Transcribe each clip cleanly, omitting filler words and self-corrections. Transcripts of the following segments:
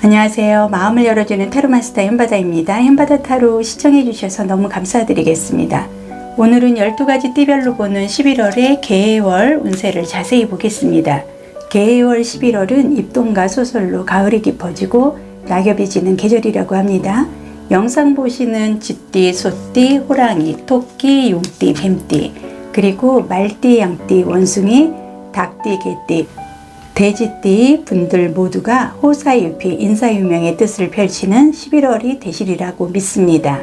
안녕하세요. 마음을 열어주는 타로마스터 현바다입니다. 현바다 타로 시청해주셔서 너무 감사드리겠습니다. 오늘은 12가지 띠별로 보는 11월의 개월 운세를 자세히 보겠습니다. 개월 11월은 입동과 소설로 가을이 깊어지고 낙엽이 지는 계절이라고 합니다. 영상 보시는 쥐띠, 소띠, 호랑이, 토끼, 용띠, 뱀띠, 그리고 말띠, 양띠, 원숭이, 닭띠, 개띠, 돼지띠 분들 모두가 호사유피, 인사유명의 뜻을 펼치는 11월이 되시리라고 믿습니다.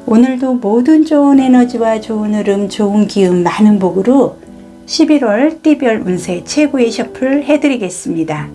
오늘도 모든 좋은 에너지와 좋은 흐름, 좋은 기운, 많은 복으로 11월 띠별 운세 최고의 셔플 해드리겠습니다.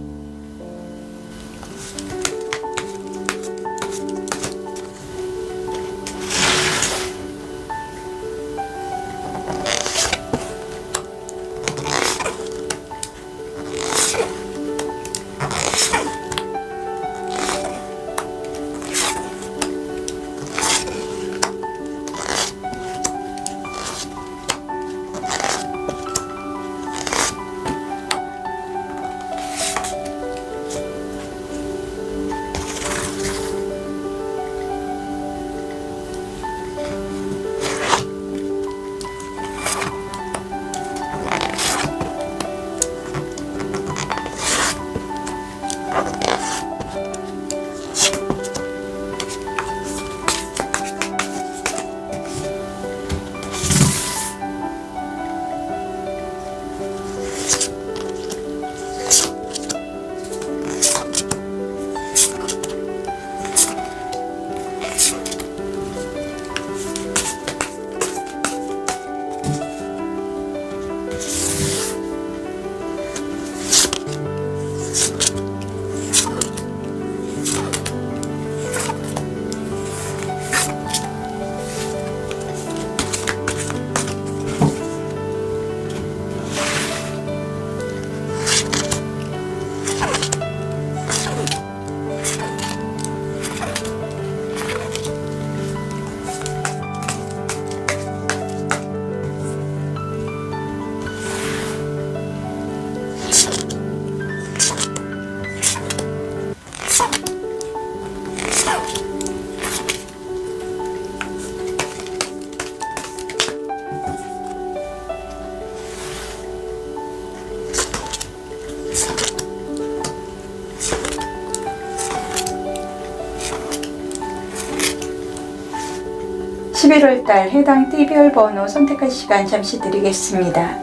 (11월달) 해당 띠별 번호 선택할 시간 잠시 드리겠습니다.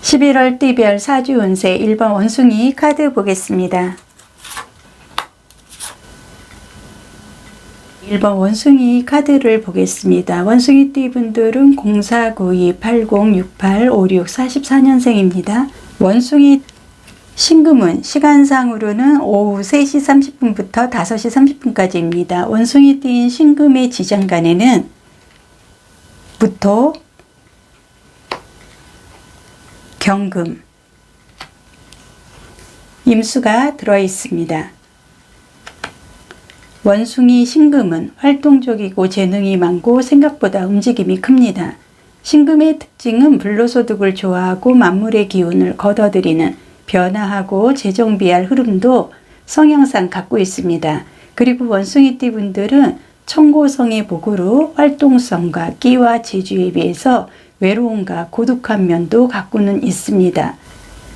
(11월) 띠별 사주 운세 1번 원숭이 카드 보겠습니다. 1번 원숭이 카드를 보겠습니다. 원숭이 띠분들은 0492 8068 56 44년생입니다. 원숭이 신금은 시간상으로는 오후 3시 30분부터 5시 30분까지입니다. 원숭이 띠인 신금의 지장간에는 무토, 경금, 임수가 들어 있습니다. 원숭이 신금은 활동적이고 재능이 많고 생각보다 움직임이 큽니다. 신금의 특징은 불로소득을 좋아하고 만물의 기운을 걷어들이는 변화하고 재정비할 흐름도 성향상 갖고 있습니다. 그리고 원숭이띠 분들은 청고성의 복으로 활동성과 끼와 재주에 비해서 외로움과 고독한 면도 갖고는 있습니다.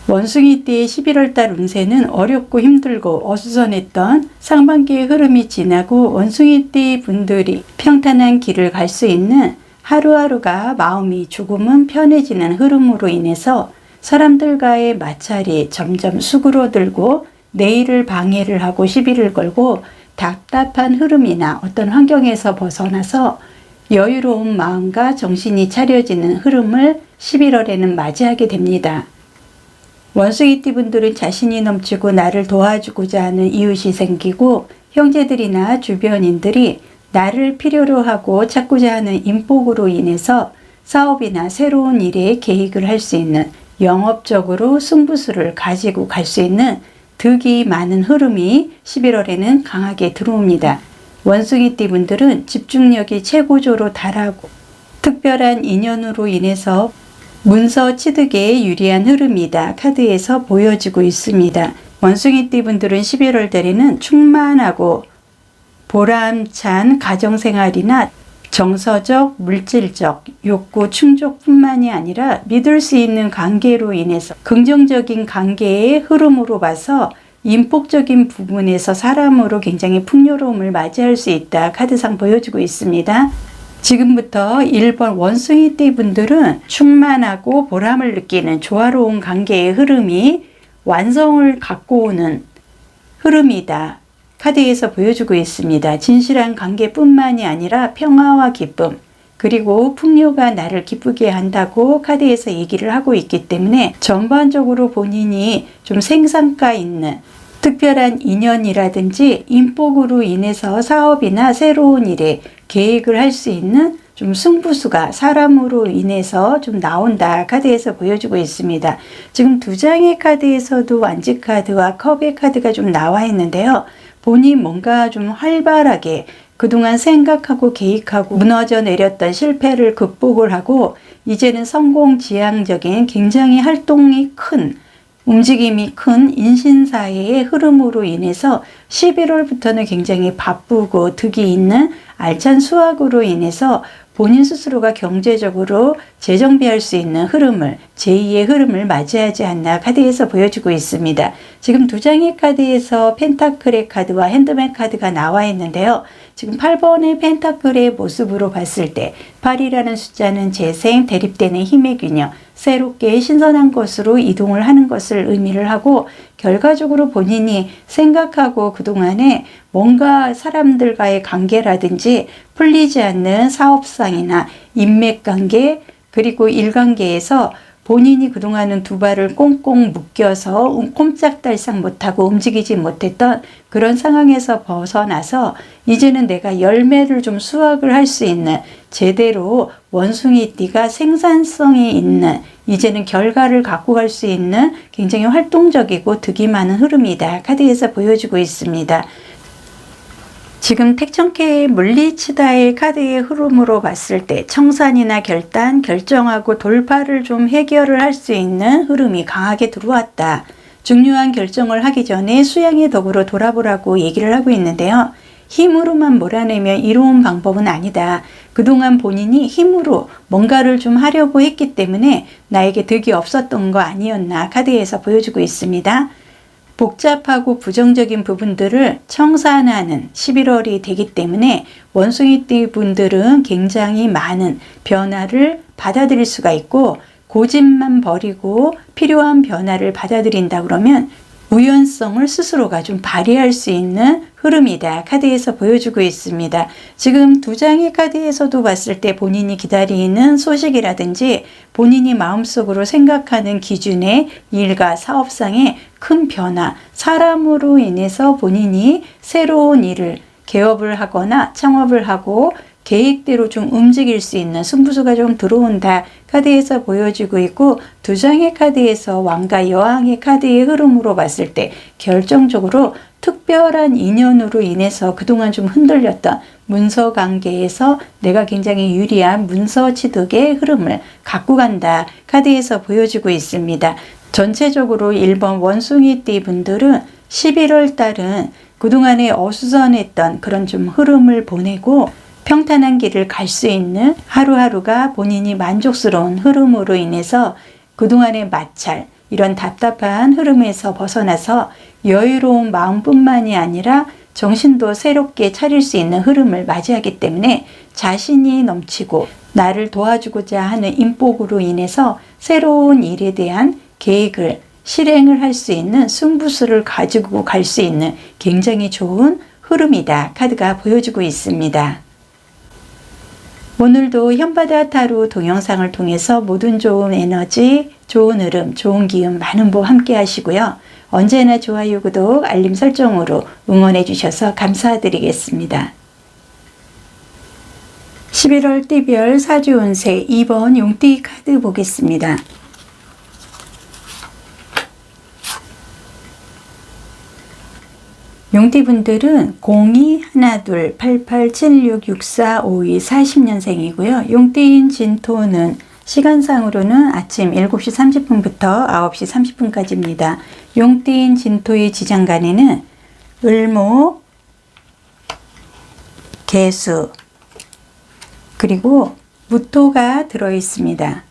원숭이띠의 11월달 운세는 어렵고 힘들고 어수선했던 상반기의 흐름이 지나고 원숭이띠 분들이 평탄한 길을 갈 수 있는 하루하루가 마음이 조금은 편해지는 흐름으로 인해서 사람들과의 마찰이 점점 수그러들고 내일을 방해를 하고 시비를 걸고 답답한 흐름이나 어떤 환경에서 벗어나서 여유로운 마음과 정신이 차려지는 흐름을 11월에는 맞이하게 됩니다. 원숭이띠 분들은 자신이 넘치고 나를 도와주고자 하는 이웃이 생기고 형제들이나 주변인들이 나를 필요로 하고 찾고자 하는 인복으로 인해서 사업이나 새로운 일에 계획을 할 수 있는 영업적으로 승부수를 가지고 갈 수 있는 득이 많은 흐름이 11월에는 강하게 들어옵니다. 원숭이띠 분들은 집중력이 최고조로 달하고 특별한 인연으로 인해서 문서 취득에 유리한 흐름이다. 카드에서 보여지고 있습니다. 원숭이띠 분들은 11월 달에는 충만하고 보람찬 가정생활이나 정서적, 물질적 욕구 충족뿐만이 아니라 믿을 수 있는 관계로 인해서 긍정적인 관계의 흐름으로 봐서 인복적인 부분에서 사람으로 굉장히 풍요로움을 맞이할 수 있다. 카드상 보여주고 있습니다. 지금부터 1번 원숭이띠 분들은 충만하고 보람을 느끼는 조화로운 관계의 흐름이 완성을 갖고 오는 흐름이다. 카드에서 보여주고 있습니다. 진실한 관계뿐만이 아니라 평화와 기쁨 그리고 풍요가 나를 기쁘게 한다고 카드에서 얘기를 하고 있기 때문에 전반적으로 본인이 좀 생산가 있는 특별한 인연이라든지 인복으로 인해서 사업이나 새로운 일에 계획을 할 수 있는 좀 승부수가 사람으로 인해서 좀 나온다. 카드에서 보여주고 있습니다. 지금 두 장의 카드에서도 완지 카드와 컵의 카드가 좀 나와 있는데요. 본인 뭔가 좀 활발하게 그동안 생각하고 계획하고 무너져 내렸던 실패를 극복을 하고 이제는 성공지향적인 굉장히 활동이 큰 움직임이 큰 인신사회의 흐름으로 인해서 11월부터는 굉장히 바쁘고 득이 있는 알찬 수확으로 인해서 본인 스스로가 경제적으로 재정비할 수 있는 흐름을 제2의 흐름을 맞이하지 않나 카드에서 보여주고 있습니다. 지금 두 장의 카드에서 펜타클의 카드와 핸드맨 카드가 나와 있는데요. 지금 8번의 펜타클의 모습으로 봤을 때 8이라는 숫자는 재생, 대립되는 힘의 균형, 새롭게 신선한 것으로 이동을 하는 것을 의미를 하고 결과적으로 본인이 생각하고 그동안에 뭔가 사람들과의 관계라든지 풀리지 않는 사업상이나 인맥관계 그리고 일관계에서 본인이 그동안은 두 발을 꽁꽁 묶여서 꼼짝달싹 못하고 움직이지 못했던 그런 상황에서 벗어나서 이제는 내가 열매를 좀 수확을 할 수 있는 제대로 원숭이띠가 생산성이 있는 이제는 결과를 갖고 갈 수 있는 굉장히 활동적이고 득이 많은 흐름이다. 카드에서 보여주고 있습니다. 지금 택천케의 물리치다의 카드의 흐름으로 봤을 때 청산이나 결단, 결정하고 돌파를 좀 해결을 할 수 있는 흐름이 강하게 들어왔다. 중요한 결정을 하기 전에 수양의 덕으로 돌아보라고 얘기를 하고 있는데요. 힘으로만 몰아내면 이로운 방법은 아니다. 그동안 본인이 힘으로 뭔가를 좀 하려고 했기 때문에 나에게 득이 없었던 거 아니었나 카드에서 보여주고 있습니다. 복잡하고 부정적인 부분들을 청산하는 11월이 되기 때문에 원숭이띠 분들은 굉장히 많은 변화를 받아들일 수가 있고 고집만 버리고 필요한 변화를 받아들인다 그러면 우연성을 스스로가 좀 발휘할 수 있는 흐름이다. 카드에서 보여주고 있습니다. 지금 두 장의 카드에서도 봤을 때 본인이 기다리는 소식이라든지 본인이 마음속으로 생각하는 기준의 일과 사업상의 큰 변화, 사람으로 인해서 본인이 새로운 일을 개업을 하거나 창업을 하고 계획대로 좀 움직일 수 있는 승부수가 좀 들어온다. 카드에서 보여지고 있고 두 장의 카드에서 왕과 여왕의 카드의 흐름으로 봤을 때 결정적으로 특별한 인연으로 인해서 그동안 좀 흔들렸던 문서 관계에서 내가 굉장히 유리한 문서 취득의 흐름을 갖고 간다. 카드에서 보여지고 있습니다. 전체적으로 1번 원숭이띠 분들은 11월 달은 그동안에 어수선했던 그런 좀 흐름을 보내고 평탄한 길을 갈 수 있는 하루하루가 본인이 만족스러운 흐름으로 인해서 그동안의 마찰, 이런 답답한 흐름에서 벗어나서 여유로운 마음뿐만이 아니라 정신도 새롭게 차릴 수 있는 흐름을 맞이하기 때문에 자신이 넘치고 나를 도와주고자 하는 인복으로 인해서 새로운 일에 대한 계획을 실행을 할 수 있는 승부수를 가지고 갈 수 있는 굉장히 좋은 흐름이다. 카드가 보여주고 있습니다. 오늘도 현바다 타로 동영상을 통해서 모든 좋은 에너지, 좋은 흐름, 좋은 기운, 많은 복 함께 하시고요. 언제나 좋아요, 구독, 알림 설정으로 응원해 주셔서 감사드리겠습니다. 11월 띠별 사주 운세 2번 용띠 카드 보겠습니다. 용띠분들은 021288766452 40년생이고요. 용띠인 진토는 시간상으로는 아침 7시 30분부터 9시 30분까지입니다. 용띠인 진토의 지장간에는 을목, 개수, 그리고 무토가 들어있습니다.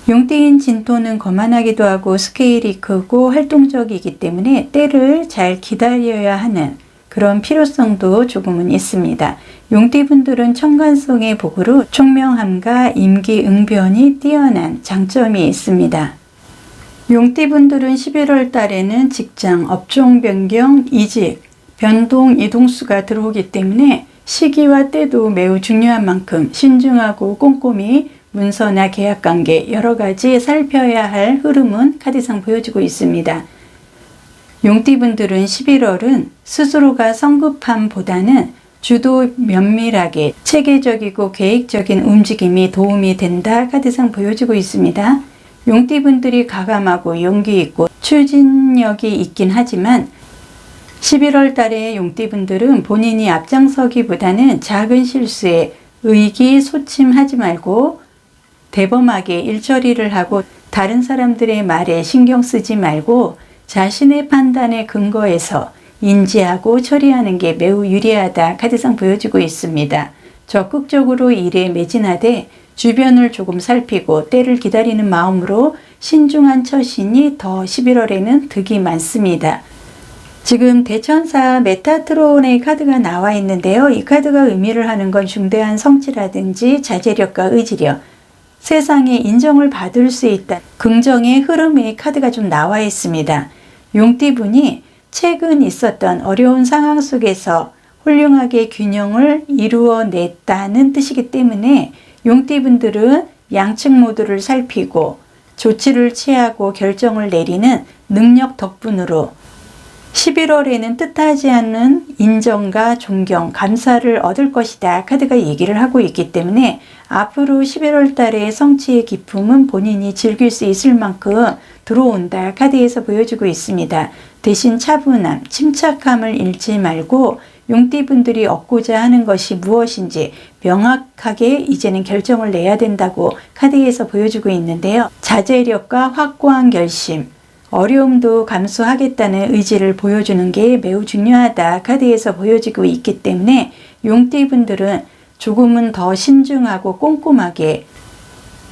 용띠인 진토는 거만하기도 하고 스케일이 크고 활동적이기 때문에 때를 잘 기다려야 하는 그런 필요성도 조금은 있습니다. 용띠분들은 청간성의 복으로 총명함과 임기응변이 뛰어난 장점이 있습니다. 용띠분들은 11월 달에는 직장, 업종 변경, 이직, 변동, 이동수가 들어오기 때문에 시기와 때도 매우 중요한 만큼 신중하고 꼼꼼히 문서나 계약관계 여러 가지 살펴야 할 흐름은 카드상 보여주고 있습니다. 용띠분들은 11월은 스스로가 성급함보다는 주도 면밀하게 체계적이고 계획적인 움직임이 도움이 된다 카드상 보여주고 있습니다. 용띠분들이 가감하고 용기 있고 추진력이 있긴 하지만 11월 달에 용띠분들은 본인이 앞장서기보다는 작은 실수에 의기소침하지 말고 대범하게 일처리를 하고 다른 사람들의 말에 신경 쓰지 말고 자신의 판단에 근거해서 인지하고 처리하는 게 매우 유리하다 카드상 보여주고 있습니다. 적극적으로 일에 매진하되 주변을 조금 살피고 때를 기다리는 마음으로 신중한 처신이 더 11월에는 득이 많습니다. 지금 대천사 메타트론의 카드가 나와 있는데요. 이 카드가 의미를 하는 건 중대한 성취라든지 자제력과 의지력, 세상에 인정을 받을 수 있다. 긍정의 흐름의 카드가 좀 나와 있습니다. 용띠분이 최근 있었던 어려운 상황 속에서 훌륭하게 균형을 이루어냈다는 뜻이기 때문에 용띠분들은 양측 모두를 살피고 조치를 취하고 결정을 내리는 능력 덕분으로 11월에는 뜻하지 않는 인정과 존경, 감사를 얻을 것이다 카드가 얘기를 하고 있기 때문에 앞으로 11월 달에 성취의 기쁨은 본인이 즐길 수 있을 만큼 들어온다 카드에서 보여주고 있습니다. 대신 차분함, 침착함을 잃지 말고 용띠분들이 얻고자 하는 것이 무엇인지 명확하게 이제는 결정을 내야 된다고 카드에서 보여주고 있는데요. 자제력과 확고한 결심, 어려움도 감수하겠다는 의지를 보여주는 게 매우 중요하다 카드에서 보여지고 있기 때문에 용띠분들은 조금은 더 신중하고 꼼꼼하게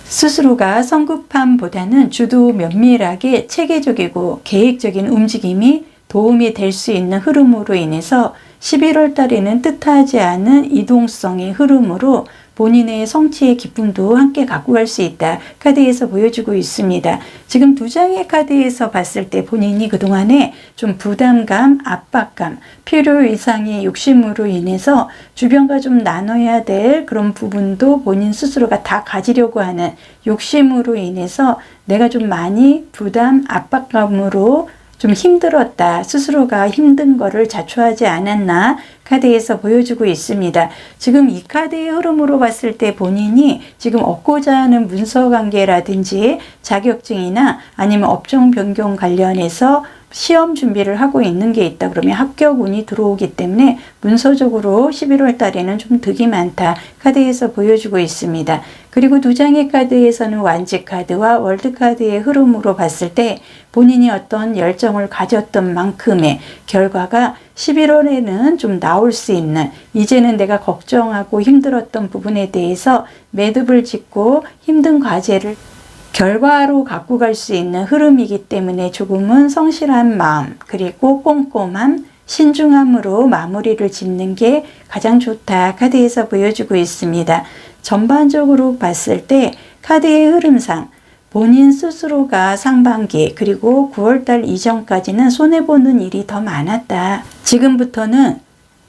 스스로가 성급함보다는 주도 면밀하게 체계적이고 계획적인 움직임이 도움이 될 수 있는 흐름으로 인해서 11월 달에는 뜻하지 않은 이동성의 흐름으로 본인의 성취의 기쁨도 함께 갖고 갈 수 있다 카드에서 보여주고 있습니다. 지금 두 장의 카드에서 봤을 때 본인이 그동안에 좀 부담감, 압박감, 필요 이상의 욕심으로 인해서 주변과 좀 나눠야 될 그런 부분도 본인 스스로가 다 가지려고 하는 욕심으로 인해서 내가 좀 많이 부담, 압박감으로 좀 힘들었다. 스스로가 힘든 거를 자초하지 않았나 카드에서 보여주고 있습니다. 지금 이 카드의 흐름으로 봤을 때 본인이 지금 얻고자 하는 문서 관계라든지 자격증이나 아니면 업종 변경 관련해서 시험 준비를 하고 있는 게 있다 그러면 합격운이 들어오기 때문에 문서적으로 11월 달에는 좀 득이 많다 카드에서 보여주고 있습니다. 그리고 두 장의 카드에서는 완지 카드와 월드 카드의 흐름으로 봤을 때 본인이 어떤 열정을 가졌던 만큼의 결과가 11월에는 좀 나올 수 있는, 이제는 내가 걱정하고 힘들었던 부분에 대해서 매듭을 짓고 힘든 과제를 결과로 갖고 갈 수 있는 흐름이기 때문에 조금은 성실한 마음 그리고 꼼꼼함, 신중함으로 마무리를 짓는 게 가장 좋다 카드에서 보여주고 있습니다. 전반적으로 봤을 때 카드의 흐름상 본인 스스로가 상반기 그리고 9월달 이전까지는 손해보는 일이 더 많았다. 지금부터는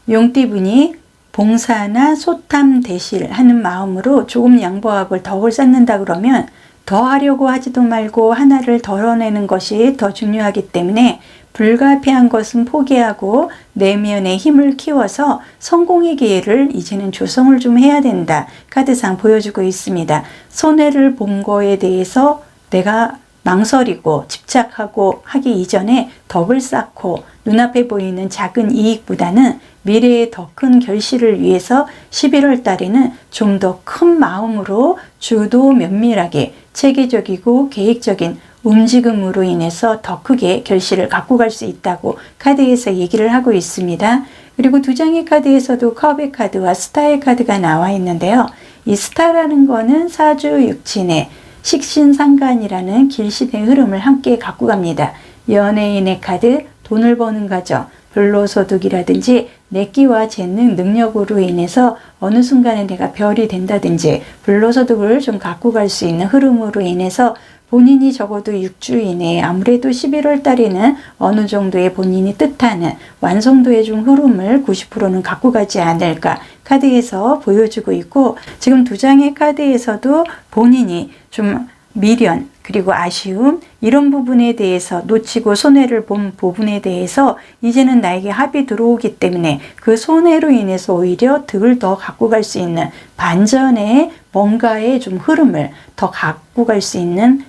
용띠분이 봉사나 소탐 대실 하는 마음으로 조금 양보하고 덕을 쌓는다 그러면 더 하려고 하지도 말고 하나를 덜어내는 것이 더 중요하기 때문에 불가피한 것은 포기하고 내면의 힘을 키워서 성공의 기회를 이제는 조성을 좀 해야 된다 카드상 보여주고 있습니다. 손해를 본 거에 대해서 내가 망설이고 집착하고 하기 이전에 덕을 쌓고 눈앞에 보이는 작은 이익보다는 미래의 더 큰 결실을 위해서 11월 달에는 좀 더 큰 마음으로 주도 면밀하게 체계적이고 계획적인 움직임으로 인해서 더 크게 결실을 갖고 갈 수 있다고 카드에서 얘기를 하고 있습니다. 그리고 두 장의 카드에서도 컵의 카드와 스타의 카드가 나와 있는데요. 이 스타라는 거는 사주육진의 식신상관이라는 길신의 흐름을 함께 갖고 갑니다. 연예인의 카드, 돈을 버는 과정, 불로소득이라든지 내기와 재능, 능력으로 인해서 어느 순간에 내가 별이 된다든지 불로소득을 좀 갖고 갈 수 있는 흐름으로 인해서 본인이 적어도 6주 이내에 아무래도 11월 달에는 어느 정도의 본인이 뜻하는 완성도의 좀 흐름을 90%는 갖고 가지 않을까 카드에서 보여주고 있고, 지금 두 장의 카드에서도 본인이 좀 미련 그리고 아쉬움 이런 부분에 대해서 놓치고 손해를 본 부분에 대해서 이제는 나에게 합이 들어오기 때문에 그 손해로 인해서 오히려 득을 더 갖고 갈 수 있는 반전의 뭔가의 좀 흐름을 더 갖고 갈 수 있는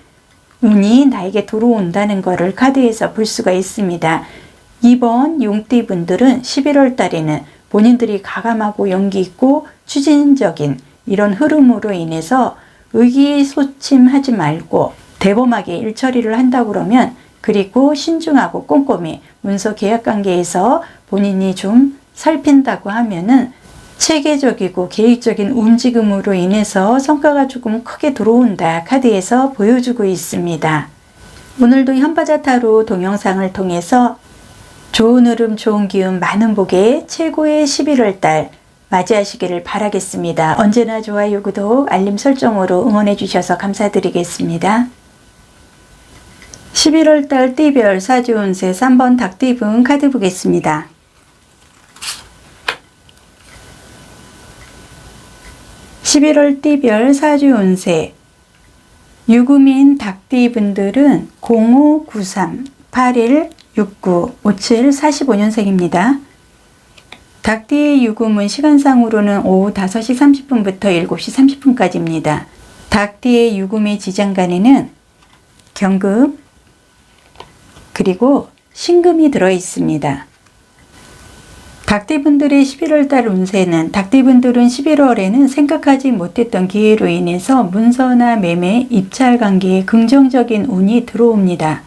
운이 나에게 들어온다는 것을 카드에서 볼 수가 있습니다. 이번 용띠 분들은 11월 달에는 본인들이 가감하고 용기 있고 추진적인 이런 흐름으로 인해서 의기소침하지 말고 대범하게 일처리를 한다고 그러면, 그리고 신중하고 꼼꼼히 문서 계약 관계에서 본인이 좀 살핀다고 하면은 체계적이고 계획적인 움직임으로 인해서 성과가 조금 크게 들어온다 카드에서 보여주고 있습니다. 오늘도 현바자타로 동영상을 통해서 좋은 흐름, 좋은 기운, 많은 복의 최고의 11월 달 맞이하시기를 바라겠습니다. 언제나 좋아요, 구독, 알림 설정으로 응원해 주셔서 감사드리겠습니다. 11월 달 띠별 사주 운세 3번 닭띠분 카드 보겠습니다. 11월 띠별 사주 운세, 유금인 닭띠 분들은 0593 81 69 57 45년생입니다. 닭띠의 유금은 시간상으로는 오후 5시 30분부터 7시 30분까지입니다. 닭띠의 유금의 지장간에는 경금 그리고 신금이 들어 있습니다. 닭띠분들의 11월달 운세는, 닭띠분들은 11월에는 생각하지 못했던 기회로 인해서 문서나 매매, 입찰 관계에 긍정적인 운이 들어옵니다.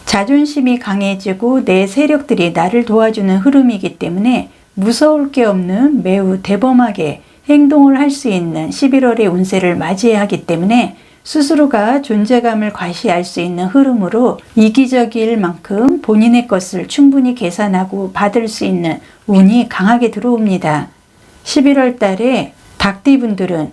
자존심이 강해지고 내 세력들이 나를 도와주는 흐름이기 때문에 무서울 게 없는 매우 대범하게 행동을 할 수 있는 11월의 운세를 맞이하기 때문에 스스로가 존재감을 과시할 수 있는 흐름으로 이기적일 만큼 본인의 것을 충분히 계산하고 받을 수 있는 운이 강하게 들어옵니다. 11월 달에 닭띠분들은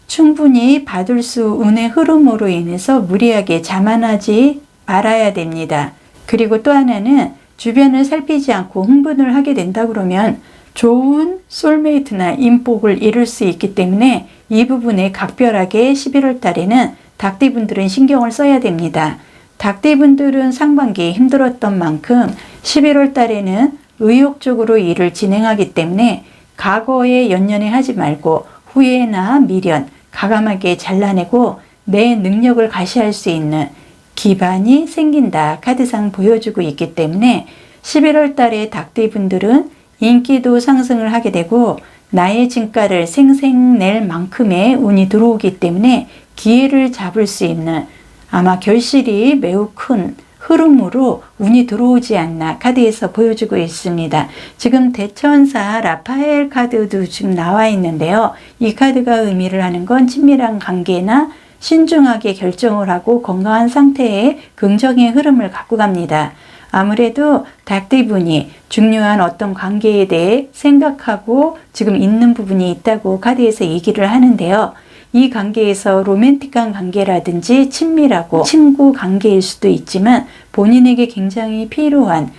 충분히 받을 수 운의 흐름으로 인해서 무리하게 자만하지 말아야 됩니다. 그리고 또 하나는 주변을 살피지 않고 흥분을 하게 된다 그러면 좋은 솔메이트나 인복을 이룰 수 있기 때문에 이 부분에 각별하게 11월 달에는 닭띠분들은 신경을 써야 됩니다. 닭띠분들은 상반기 힘들었던 만큼 11월 달에는 의욕적으로 일을 진행하기 때문에 과거에 연연해 하지 말고 후회나 미련 가감하게 잘라내고 내 능력을 과시할 수 있는 기반이 생긴다 카드상 보여주고 있기 때문에 11월 달에 닭띠분들은 인기도 상승을 하게 되고 나의 진가를 생생낼 만큼의 운이 들어오기 때문에 기회를 잡을 수 있는 아마 결실이 매우 큰 흐름으로 운이 들어오지 않나 카드에서 보여주고 있습니다. 지금 대천사 라파엘 카드도 지금 나와 있는데요. 이 카드가 의미를 하는 건 친밀한 관계나 신중하게 결정을 하고 건강한 상태의 긍정의 흐름을 갖고 갑니다. 아무래도 닭띠분이 중요한 어떤 관계에 대해 생각하고 지금 있는 부분이 있다고 카드에서 얘기를 하는데요. 이 관계에서 로맨틱한 관계라든지 친밀하고 친구 관계일 수도 있지만 본인에게 굉장히 필요한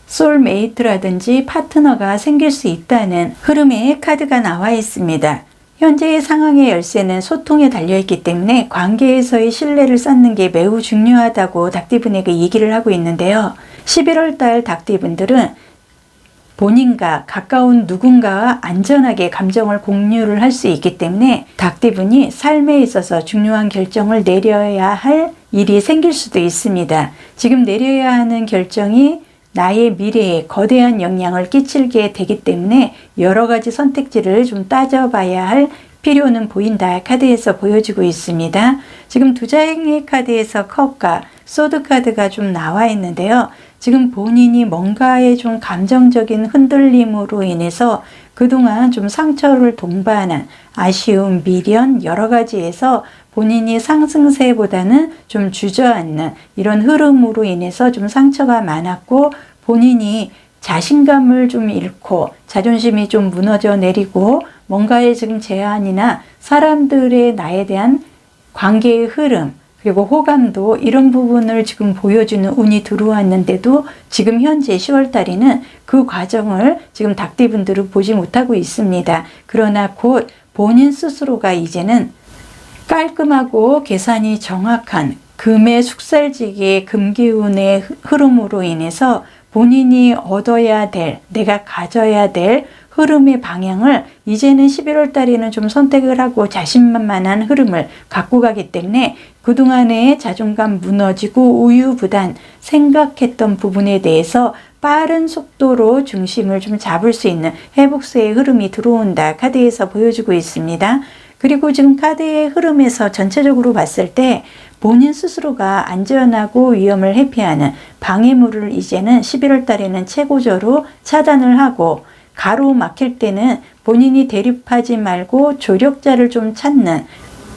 소울메이트라든지 파트너가 생길 수 있다는 흐름의 카드가 나와 있습니다. 현재의 상황의 열쇠는 소통에 달려있기 때문에 관계에서의 신뢰를 쌓는 게 매우 중요하다고 닭띠분에게 얘기를 하고 있는데요. 11월 달 닭띠분들은 본인과 가까운 누군가와 안전하게 감정을 공유를 할 수 있기 때문에 닭띠분이 삶에 있어서 중요한 결정을 내려야 할 일이 생길 수도 있습니다. 지금 내려야 하는 결정이 나의 미래에 거대한 영향을 끼치게 되기 때문에 여러 가지 선택지를 좀 따져봐야 할 필요는 보인다. 카드에서 보여주고 있습니다. 지금 두 장의 카드에서 컵과 소드 카드가 좀 나와 있는데요. 지금 본인이 뭔가에 좀 감정적인 흔들림으로 인해서 그동안 좀 상처를 동반한 아쉬움, 미련 여러 가지에서 본인이 상승세보다는 좀 주저앉는 이런 흐름으로 인해서 좀 상처가 많았고 본인이 자신감을 좀 잃고 자존심이 좀 무너져 내리고 뭔가의 지금 제한이나 사람들의 나에 대한 관계의 흐름 그리고 호감도 이런 부분을 지금 보여주는 운이 들어왔는데도 지금 현재 10월 달에는 그 과정을 지금 닭띠분들은 보지 못하고 있습니다. 그러나 곧 본인 스스로가 이제는 깔끔하고 계산이 정확한 금의 숙살지기의 금기운의 흐름으로 인해서 본인이 얻어야 될, 내가 가져야 될 흐름의 방향을 이제는 11월 달에는 좀 선택을 하고 자신만만한 흐름을 갖고 가기 때문에 그동안의 자존감 무너지고 우유부단 생각했던 부분에 대해서 빠른 속도로 중심을 좀 잡을 수 있는 회복세의 흐름이 들어온다. 카드에서 보여주고 있습니다. 그리고 지금 카드의 흐름에서 전체적으로 봤을 때 본인 스스로가 안전하고 위험을 회피하는 방해물을 이제는 11월 달에는 최고조로 차단을 하고 가로막힐 때는 본인이 대립하지 말고 조력자를 좀 찾는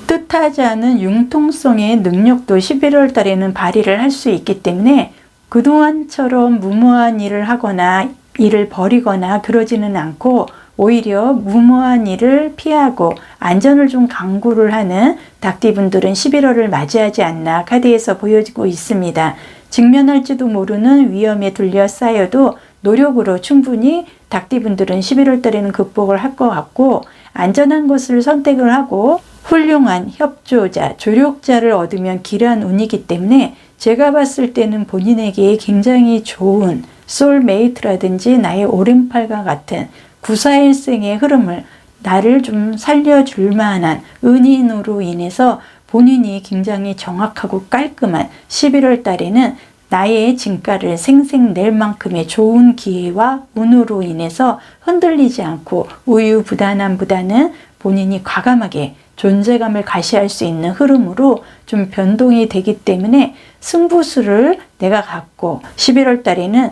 뜻하지 않은 융통성의 능력도 11월 달에는 발휘를 할 수 있기 때문에 그동안처럼 무모한 일을 하거나 일을 버리거나 그러지는 않고 오히려 무모한 일을 피하고 안전을 좀 강구를 하는 닭띠분들은 11월을 맞이하지 않나 카드에서 보여지고 있습니다. 직면할지도 모르는 위험에 둘러싸여도 노력으로 충분히 닭띠분들은 11월 달에는 극복을 할 것 같고 안전한 것을 선택을 하고 훌륭한 협조자, 조력자를 얻으면 길한 운이기 때문에 제가 봤을 때는 본인에게 굉장히 좋은 소울메이트라든지 나의 오른팔과 같은 구사일생의 흐름을 나를 좀 살려줄 만한 은인으로 인해서 본인이 굉장히 정확하고 깔끔한 11월 달에는 나의 진가를 생생낼 만큼의 좋은 기회와 운으로 인해서 흔들리지 않고 우유부단함보다는 본인이 과감하게 존재감을 가시할 수 있는 흐름으로 좀 변동이 되기 때문에 승부수를 내가 갖고 11월 달에는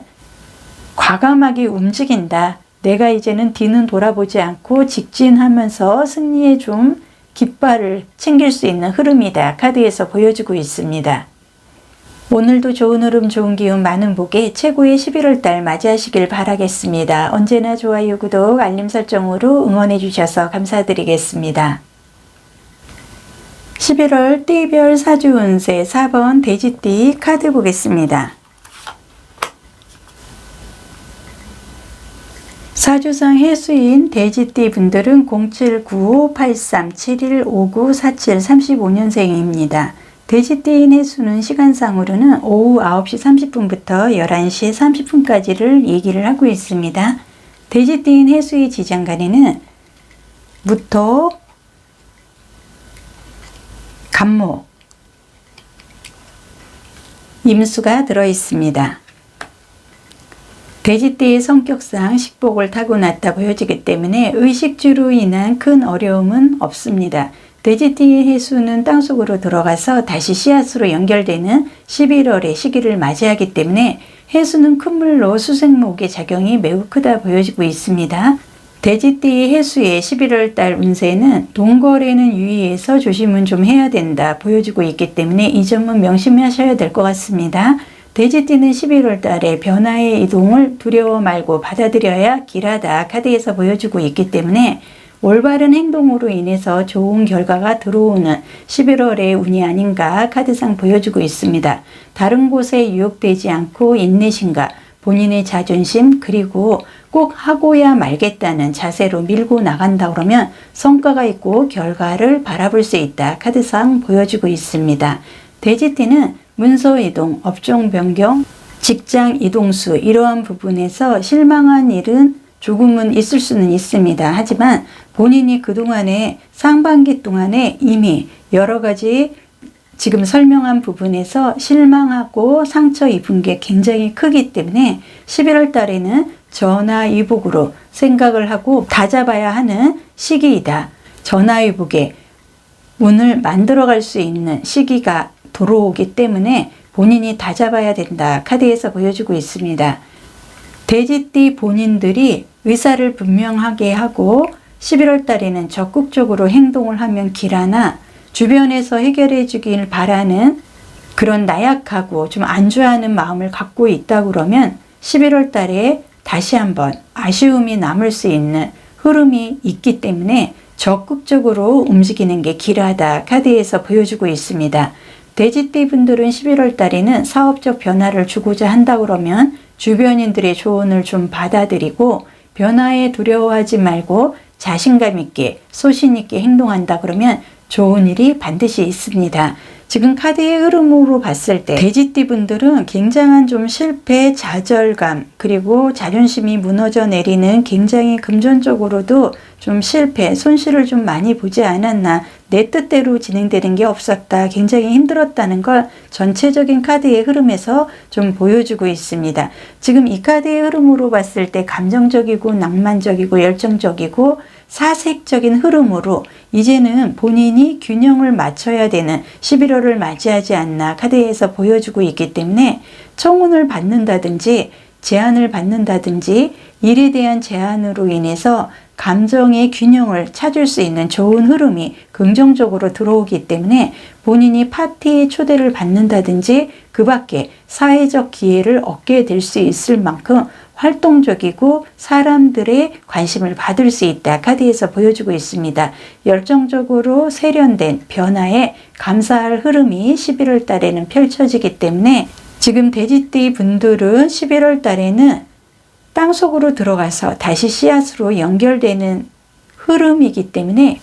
과감하게 움직인다. 내가 이제는 뒤는 돌아보지 않고 직진하면서 승리에 좀 깃발을 챙길 수 있는 흐름이다. 카드에서 보여주고 있습니다. 오늘도 좋은 흐름, 좋은 기운, 많은 복에 최고의 11월 달 맞이하시길 바라겠습니다. 언제나 좋아요, 구독, 알림 설정으로 응원해 주셔서 감사드리겠습니다. 11월 띠별 사주 운세 4번 돼지띠 카드 보겠습니다. 사주상 해수인 돼지띠 분들은 079583715947 35년생입니다. 돼지띠인 해수는 시간상으로는 오후 9시 30분부터 11시 30분까지를 얘기를 하고 있습니다. 돼지띠인 해수의 지장간에는 무토, 간목, 임수가 들어있습니다. 돼지띠의 성격상 식복을 타고났다 보여지기 때문에 의식주로 인한 큰 어려움은 없습니다. 돼지띠의 해수는 땅속으로 들어가서 다시 씨앗으로 연결되는 11월의 시기를 맞이하기 때문에 해수는 큰 물로 수생목의 작용이 매우 크다 보여지고 있습니다. 돼지띠의 해수의 11월 달 운세는 돈거래는 유의해서 조심은 좀 해야 된다 보여지고 있기 때문에 이 점은 명심하셔야 될 것 같습니다. 돼지띠는 11월 달에 변화의 이동을 두려워 말고 받아들여야 길하다 카드에서 보여주고 있기 때문에 올바른 행동으로 인해서 좋은 결과가 들어오는 11월의 운이 아닌가 카드상 보여주고 있습니다. 다른 곳에 유혹되지 않고 인내심과 본인의 자존심 그리고 꼭 하고야 말겠다는 자세로 밀고 나간다 그러면 성과가 있고 결과를 바라볼 수 있다 카드상 보여주고 있습니다. 돼지띠는 문서 이동, 업종 변경, 직장 이동수 이러한 부분에서 실망한 일은 조금은 있을 수는 있습니다. 하지만 본인이 그동안에 상반기 동안에 이미 여러 가지 지금 설명한 부분에서 실망하고 상처 입은 게 굉장히 크기 때문에 11월 달에는 전화위복으로 생각을 하고 다잡아야 하는 시기이다. 전화위복의 운을 만들어갈 수 있는 시기가 들어오기 때문에 본인이 다잡아야 된다. 카드에서 보여주고 있습니다. 돼지띠 본인들이 의사를 분명하게 하고 11월 달에는 적극적으로 행동을 하면 길하나 주변에서 해결해 주길 바라는 그런 나약하고 좀 안주하는 마음을 갖고 있다 그러면 11월 달에 다시 한번 아쉬움이 남을 수 있는 흐름이 있기 때문에 적극적으로 움직이는 게 길하다. 카드에서 보여주고 있습니다. 돼지띠 분들은 11월 달에는 사업적 변화를 주고자 한다 그러면 주변인들의 조언을 좀 받아들이고 변화에 두려워하지 말고 자신감 있게 소신 있게 행동한다 그러면 좋은 일이 반드시 있습니다. 지금 카드의 흐름으로 봤을 때 돼지띠 분들은 굉장한 좀 실패, 좌절감 그리고 자존심이 무너져 내리는 굉장히 금전적으로도 좀 실패, 손실을 좀 많이 보지 않았나, 내 뜻대로 진행되는 게 없었다, 굉장히 힘들었다는 걸 전체적인 카드의 흐름에서 좀 보여주고 있습니다. 지금 이 카드의 흐름으로 봤을 때 감정적이고 낭만적이고 열정적이고 사색적인 흐름으로 이제는 본인이 균형을 맞춰야 되는 11월을 맞이하지 않나 카드에서 보여주고 있기 때문에 청혼을 받는다든지 제안을 받는다든지 일에 대한 제안으로 인해서 감정의 균형을 찾을 수 있는 좋은 흐름이 긍정적으로 들어오기 때문에 본인이 파티에 초대를 받는다든지 그 밖에 사회적 기회를 얻게 될 수 있을 만큼 활동적이고 사람들의 관심을 받을 수 있다. 카드에서 보여주고 있습니다. 열정적으로 세련된 변화에 감사할 흐름이 11월 달에는 펼쳐지기 때문에 지금 돼지띠 분들은 11월 달에는 땅속으로 들어가서 다시 씨앗으로 연결되는 흐름이기 때문에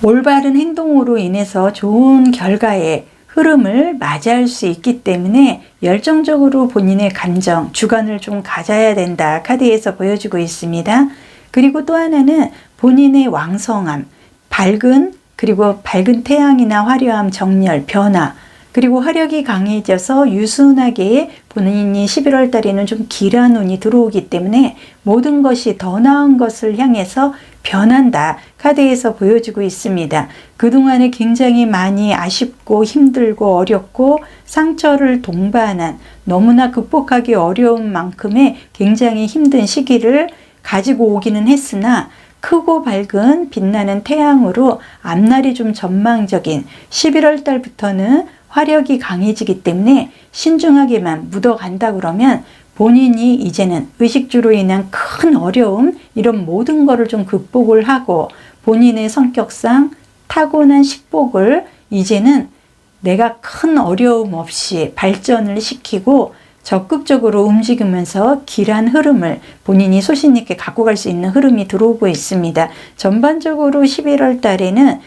올바른 행동으로 인해서 좋은 결과의 흐름을 맞이할 수 있기 때문에 열정적으로 본인의 감정, 주관을 좀 가져야 된다. 카드에서 보여주고 있습니다. 그리고 또 하나는 본인의 왕성함, 그리고 밝은 태양이나 화려함, 정렬, 변화, 그리고 화력이 강해져서 유순하게 본인이 11월 달에는 좀 길한 운이 들어오기 때문에 모든 것이 더 나은 것을 향해서 변한다. 카드에서 보여주고 있습니다. 그동안에 굉장히 많이 아쉽고 힘들고 어렵고 상처를 동반한 너무나 극복하기 어려운 만큼의 굉장히 힘든 시기를 가지고 오기는 했으나 크고 밝은 빛나는 태양으로 앞날이 좀 전망적인 11월 달부터는 화력이 강해지기 때문에 신중하게만 묻어간다 그러면 본인이 이제는 의식주로 인한 큰 어려움 이런 모든 거를 좀 극복을 하고 본인의 성격상 타고난 식복을 이제는 내가 큰 어려움 없이 발전을 시키고 적극적으로 움직이면서 길한 흐름을 본인이 소신 있게 갖고 갈 수 있는 흐름이 들어오고 있습니다. 전반적으로 11월 달에는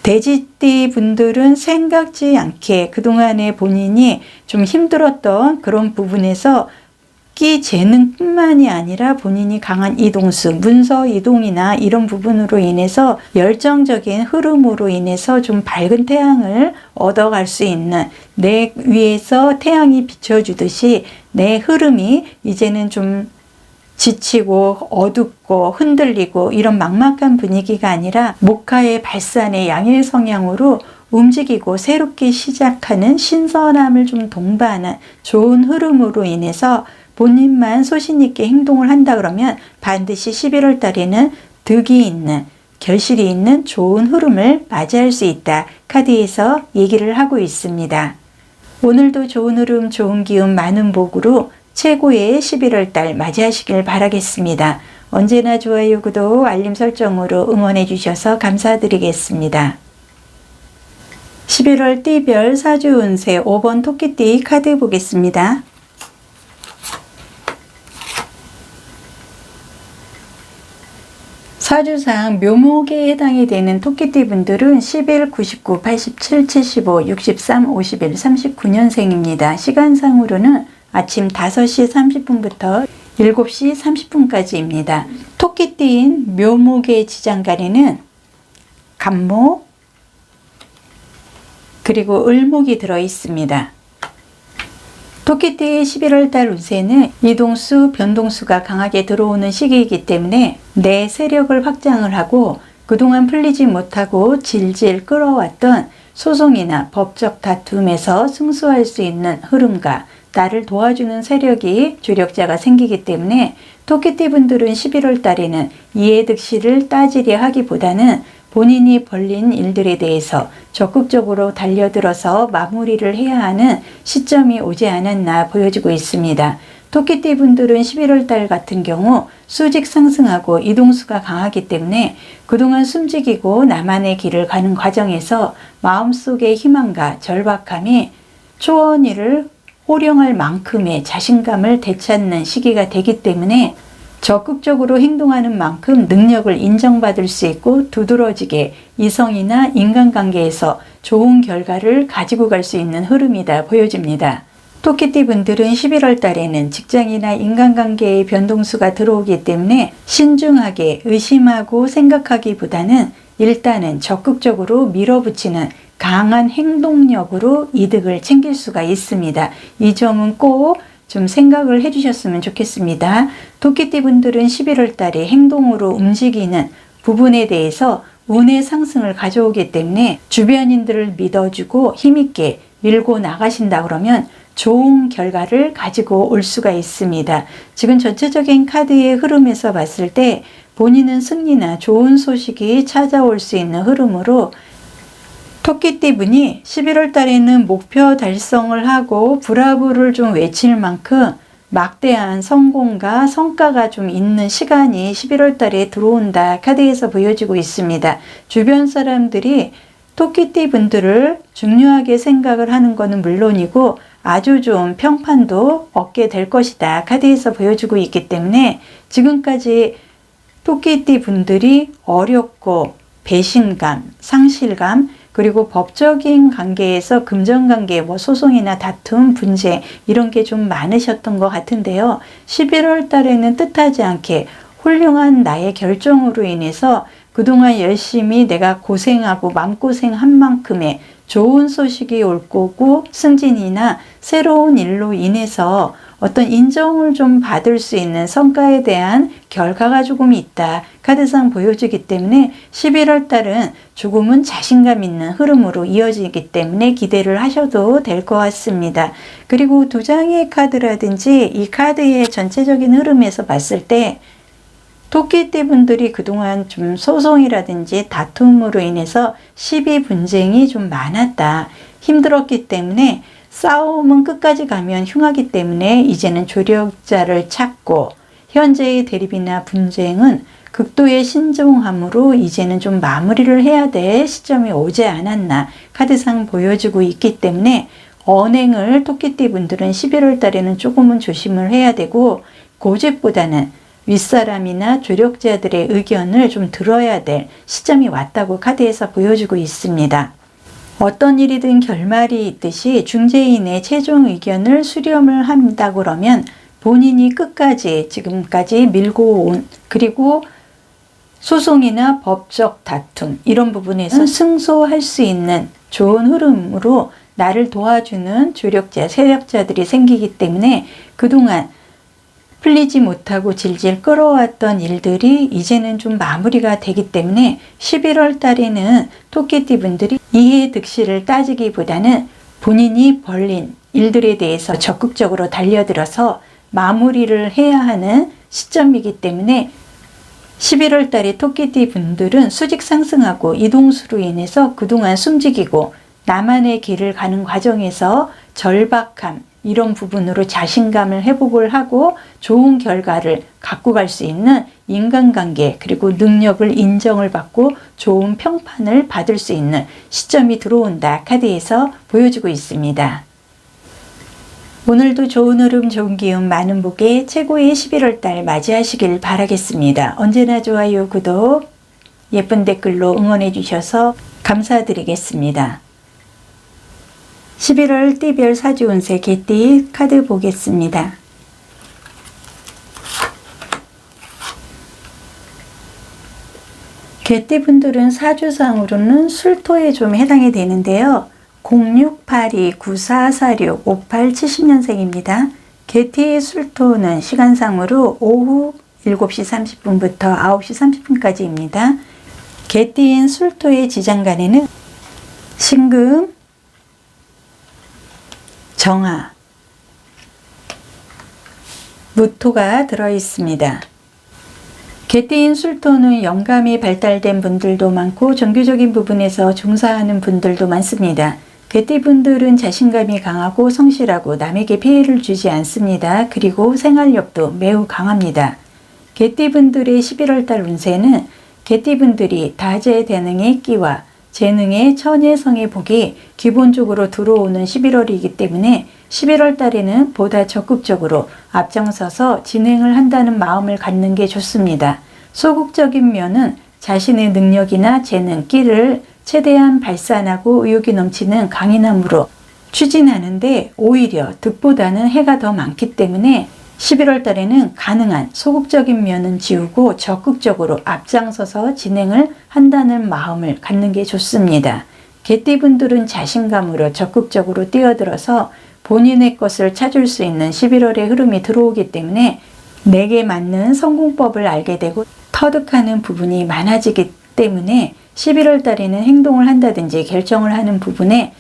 돼지띠 분들은 생각지 않게 그동안에 본인이 좀 힘들었던 그런 부분에서 끼 재능뿐만이 아니라 본인이 강한 이동수, 문서 이동이나 이런 부분으로 인해서 열정적인 흐름으로 인해서 좀 밝은 태양을 얻어갈 수 있는 내 위에서 태양이 비춰주듯이 내 흐름이 이제는 좀 지치고 어둡고 흔들리고 이런 막막한 분위기가 아니라 목화의 발산의 양일 성향으로 움직이고 새롭게 시작하는 신선함을 좀 동반한 좋은 흐름으로 인해서 본인만 소신 있게 행동을 한다 그러면 반드시 11월 달에는 득이 있는 결실이 있는 좋은 흐름을 맞이할 수 있다. 카드에서 얘기를 하고 있습니다. 오늘도 좋은 흐름, 좋은 기운, 많은 복으로 최고의 11월 달 맞이하시길 바라겠습니다. 언제나 좋아요, 구독, 알림 설정으로 응원해 주셔서 감사드리겠습니다. 11월 띠별 사주 운세 5번 토끼띠 카드 보겠습니다. 사주상 묘목에 해당이 되는 토끼띠 분들은 11, 99, 87, 75, 63, 51, 39년생입니다. 시간상으로는 아침 5시 30분부터 7시 30분까지입니다. 토끼띠인 묘목의 지장간에는 간목, 그리고 을목이 들어 있습니다. 토끼띠의 11월달 운세는 이동수, 변동수가 강하게 들어오는 시기이기 때문에 내 세력을 확장을 하고 그동안 풀리지 못하고 질질 끌어왔던 소송이나 법적 다툼에서 승소할 수 있는 흐름과 나를 도와주는 세력이 주력자가 생기기 때문에 토끼띠 분들은 11월 달에는 이해득실을 따지려 하기보다는 본인이 벌린 일들에 대해서 적극적으로 달려들어서 마무리를 해야 하는 시점이 오지 않았나 보여지고 있습니다. 토끼띠 분들은 11월 달 같은 경우 수직 상승하고 이동수가 강하기 때문에 그동안 숨지기고 나만의 길을 가는 과정에서 마음속의 희망과 절박함이 초원이를 호령할 만큼의 자신감을 되찾는 시기가 되기 때문에 적극적으로 행동하는 만큼 능력을 인정받을 수 있고 두드러지게 이성이나 인간관계에서 좋은 결과를 가지고 갈 수 있는 흐름이다 보여집니다. 토끼띠 분들은 11월 달에는 직장이나 인간관계의 변동수가 들어오기 때문에 신중하게 의심하고 생각하기보다는 일단은 적극적으로 밀어붙이는 강한 행동력으로 이득을 챙길 수가 있습니다. 이 점은 꼭 좀 생각을 해주셨으면 좋겠습니다. 토끼띠 분들은 11월 달에 행동으로 움직이는 부분에 대해서 운의 상승을 가져오기 때문에 주변인들을 믿어주고 힘있게 밀고 나가신다 그러면 좋은 결과를 가지고 올 수가 있습니다. 지금 전체적인 카드의 흐름에서 봤을 때 본인은 승리나 좋은 소식이 찾아올 수 있는 흐름으로 토끼띠 분이 11월 달에는 목표 달성을 하고 브라보를 좀 외칠 만큼 막대한 성공과 성과가 좀 있는 시간이 11월 달에 들어온다 카드에서 보여지고 있습니다. 주변 사람들이 토끼띠 분들을 중요하게 생각을 하는 것은 물론이고 아주 좋은 평판도 얻게 될 것이다 카드에서 보여주고 있기 때문에 지금까지 토끼띠 분들이 어렵고 배신감, 상실감 그리고 법적인 관계에서 금전관계, 소송이나 다툼, 분쟁 이런 게 좀 많으셨던 것 같은데요. 11월 달에는 뜻하지 않게 훌륭한 나의 결정으로 인해서 그동안 열심히 내가 고생하고 마음고생한 만큼의 좋은 소식이 올 거고 승진이나 새로운 일로 인해서 어떤 인정을 좀 받을 수 있는 성과에 대한 결과가 조금 있다. 카드상 보여지기 때문에 11월 달은 조금은 자신감 있는 흐름으로 이어지기 때문에 기대를 하셔도 될 것 같습니다. 그리고 두 장의 카드라든지 이 카드의 전체적인 흐름에서 봤을 때 토끼띠 분들이 그동안 좀 소송이라든지 다툼으로 인해서 시비 분쟁이 좀 많았다. 힘들었기 때문에 싸움은 끝까지 가면 흉하기 때문에 이제는 조력자를 찾고 현재의 대립이나 분쟁은 극도의 신중함으로 이제는 좀 마무리를 해야 될 시점이 오지 않았나 카드상 보여지고 있기 때문에 언행을 토끼띠 분들은 11월 달에는 조금은 조심을 해야 되고 고집보다는 윗사람이나 조력자들의 의견을 좀 들어야 될 시점이 왔다고 카드에서 보여주고 있습니다. 어떤 일이든 결말이 있듯이 중재인의 최종 의견을 수렴을 한다 그러면 본인이 끝까지 지금까지 밀고 온 그리고 소송이나 법적 다툼 이런 부분에서 승소할 수 있는 좋은 흐름으로 나를 도와주는 조력자, 세력자들이 생기기 때문에 그동안 풀리지 못하고 질질 끌어왔던 일들이 이제는 좀 마무리가 되기 때문에 11월 달에는 토끼띠 분들이 이해득실을 따지기보다는 본인이 벌린 일들에 대해서 적극적으로 달려들어서 마무리를 해야 하는 시점이기 때문에 11월 달에 토끼띠 분들은 수직 상승하고 이동수로 인해서 그동안 숨지기고 나만의 길을 가는 과정에서 절박함 이런 부분으로 자신감을 회복을 하고 좋은 결과를 갖고 갈 수 있는 인간관계 그리고 능력을 인정을 받고 좋은 평판을 받을 수 있는 시점이 들어온다 카드에서 보여주고 있습니다. 오늘도 좋은 흐름 좋은 기운 많은 복에 최고의 11월 달 맞이하시길 바라겠습니다. 언제나 좋아요 구독 예쁜 댓글로 응원해 주셔서 감사드리겠습니다. 11월 띠별 사주 운세 개띠 카드 보겠습니다. 개띠분들은 사주상으로는 술토에 좀 해당이 되는데요. 068294465870년생입니다. 개띠의 술토는 시간상으로 오후 7시 30분부터 9시 30분까지입니다. 개띠인 술토의 지장간에는 신금, 정화, 무토가 들어있습니다. 개띠인 술토는 영감이 발달된 분들도 많고 정교적인 부분에서 종사하는 분들도 많습니다. 개띠 분들은 자신감이 강하고 성실하고 남에게 피해를 주지 않습니다. 그리고 생활력도 매우 강합니다. 개띠 분들의 11월달 운세는 개띠 분들이 다재다능의 끼와 재능의 천혜성의 복이 기본적으로 들어오는 11월이기 때문에 11월 달에는 보다 적극적으로 앞장서서 진행을 한다는 마음을 갖는 게 좋습니다. 소극적인 면은 자신의 능력이나 재능, 끼를 최대한 발산하고 의욕이 넘치는 강인함으로 추진하는데 오히려 득보다는 해가 더 많기 때문에 11월 달에는 가능한 소극적인 면은 지우고 적극적으로 앞장서서 진행을 한다는 마음을 갖는 게 좋습니다. 개띠분들은 자신감으로 적극적으로 뛰어들어서 본인의 것을 찾을 수 있는 11월의 흐름이 들어오기 때문에 내게 맞는 성공법을 알게 되고 터득하는 부분이 많아지기 때문에 11월 달에는 행동을 한다든지 결정을 하는 부분에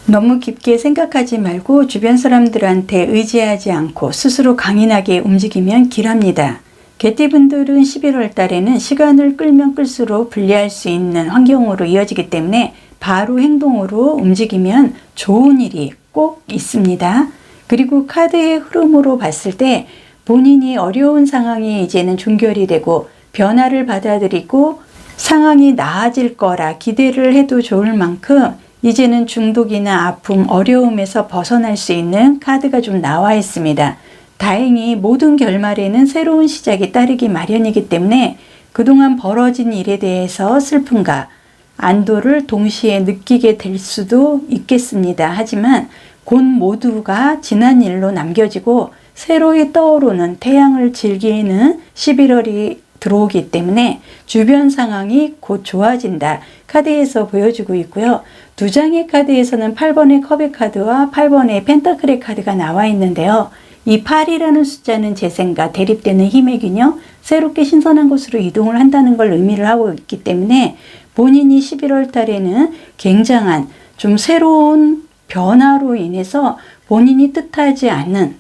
너무 깊게 생각하지 말고 주변 사람들한테 의지하지 않고 스스로 강인하게 움직이면 길합니다. 개띠분들은 11월 달에는 시간을 끌면 끌수록 불리할 수 있는 환경으로 이어지기 때문에 바로 행동으로 움직이면 좋은 일이 꼭 있습니다. 그리고 카드의 흐름으로 봤을 때 본인이 어려운 상황이 이제는 종결이 되고 변화를 받아들이고 상황이 나아질 거라 기대를 해도 좋을 만큼 이제는 중독이나 아픔, 어려움에서 벗어날 수 있는 카드가 좀 나와 있습니다. 다행히 모든 결말에는 새로운 시작이 따르기 마련이기 때문에 그동안 벌어진 일에 대해서 슬픔과 안도를 동시에 느끼게 될 수도 있겠습니다. 하지만 곧 모두가 지난 일로 남겨지고 새로이 떠오르는 태양을 즐기는 11월이 들어오기 때문에 주변 상황이 곧 좋아진다. 카드에서 보여주고 있고요. 두 장의 카드에서는 8번의 컵의 카드와 8번의 펜타클의 카드가 나와 있는데요. 이 8이라는 숫자는 재생과 대립되는 힘의 균형, 새롭게 신선한 곳으로 이동을 한다는 걸 의미를 하고 있기 때문에 본인이 11월 달에는 굉장한 좀 새로운 변화로 인해서 본인이 뜻하지 않는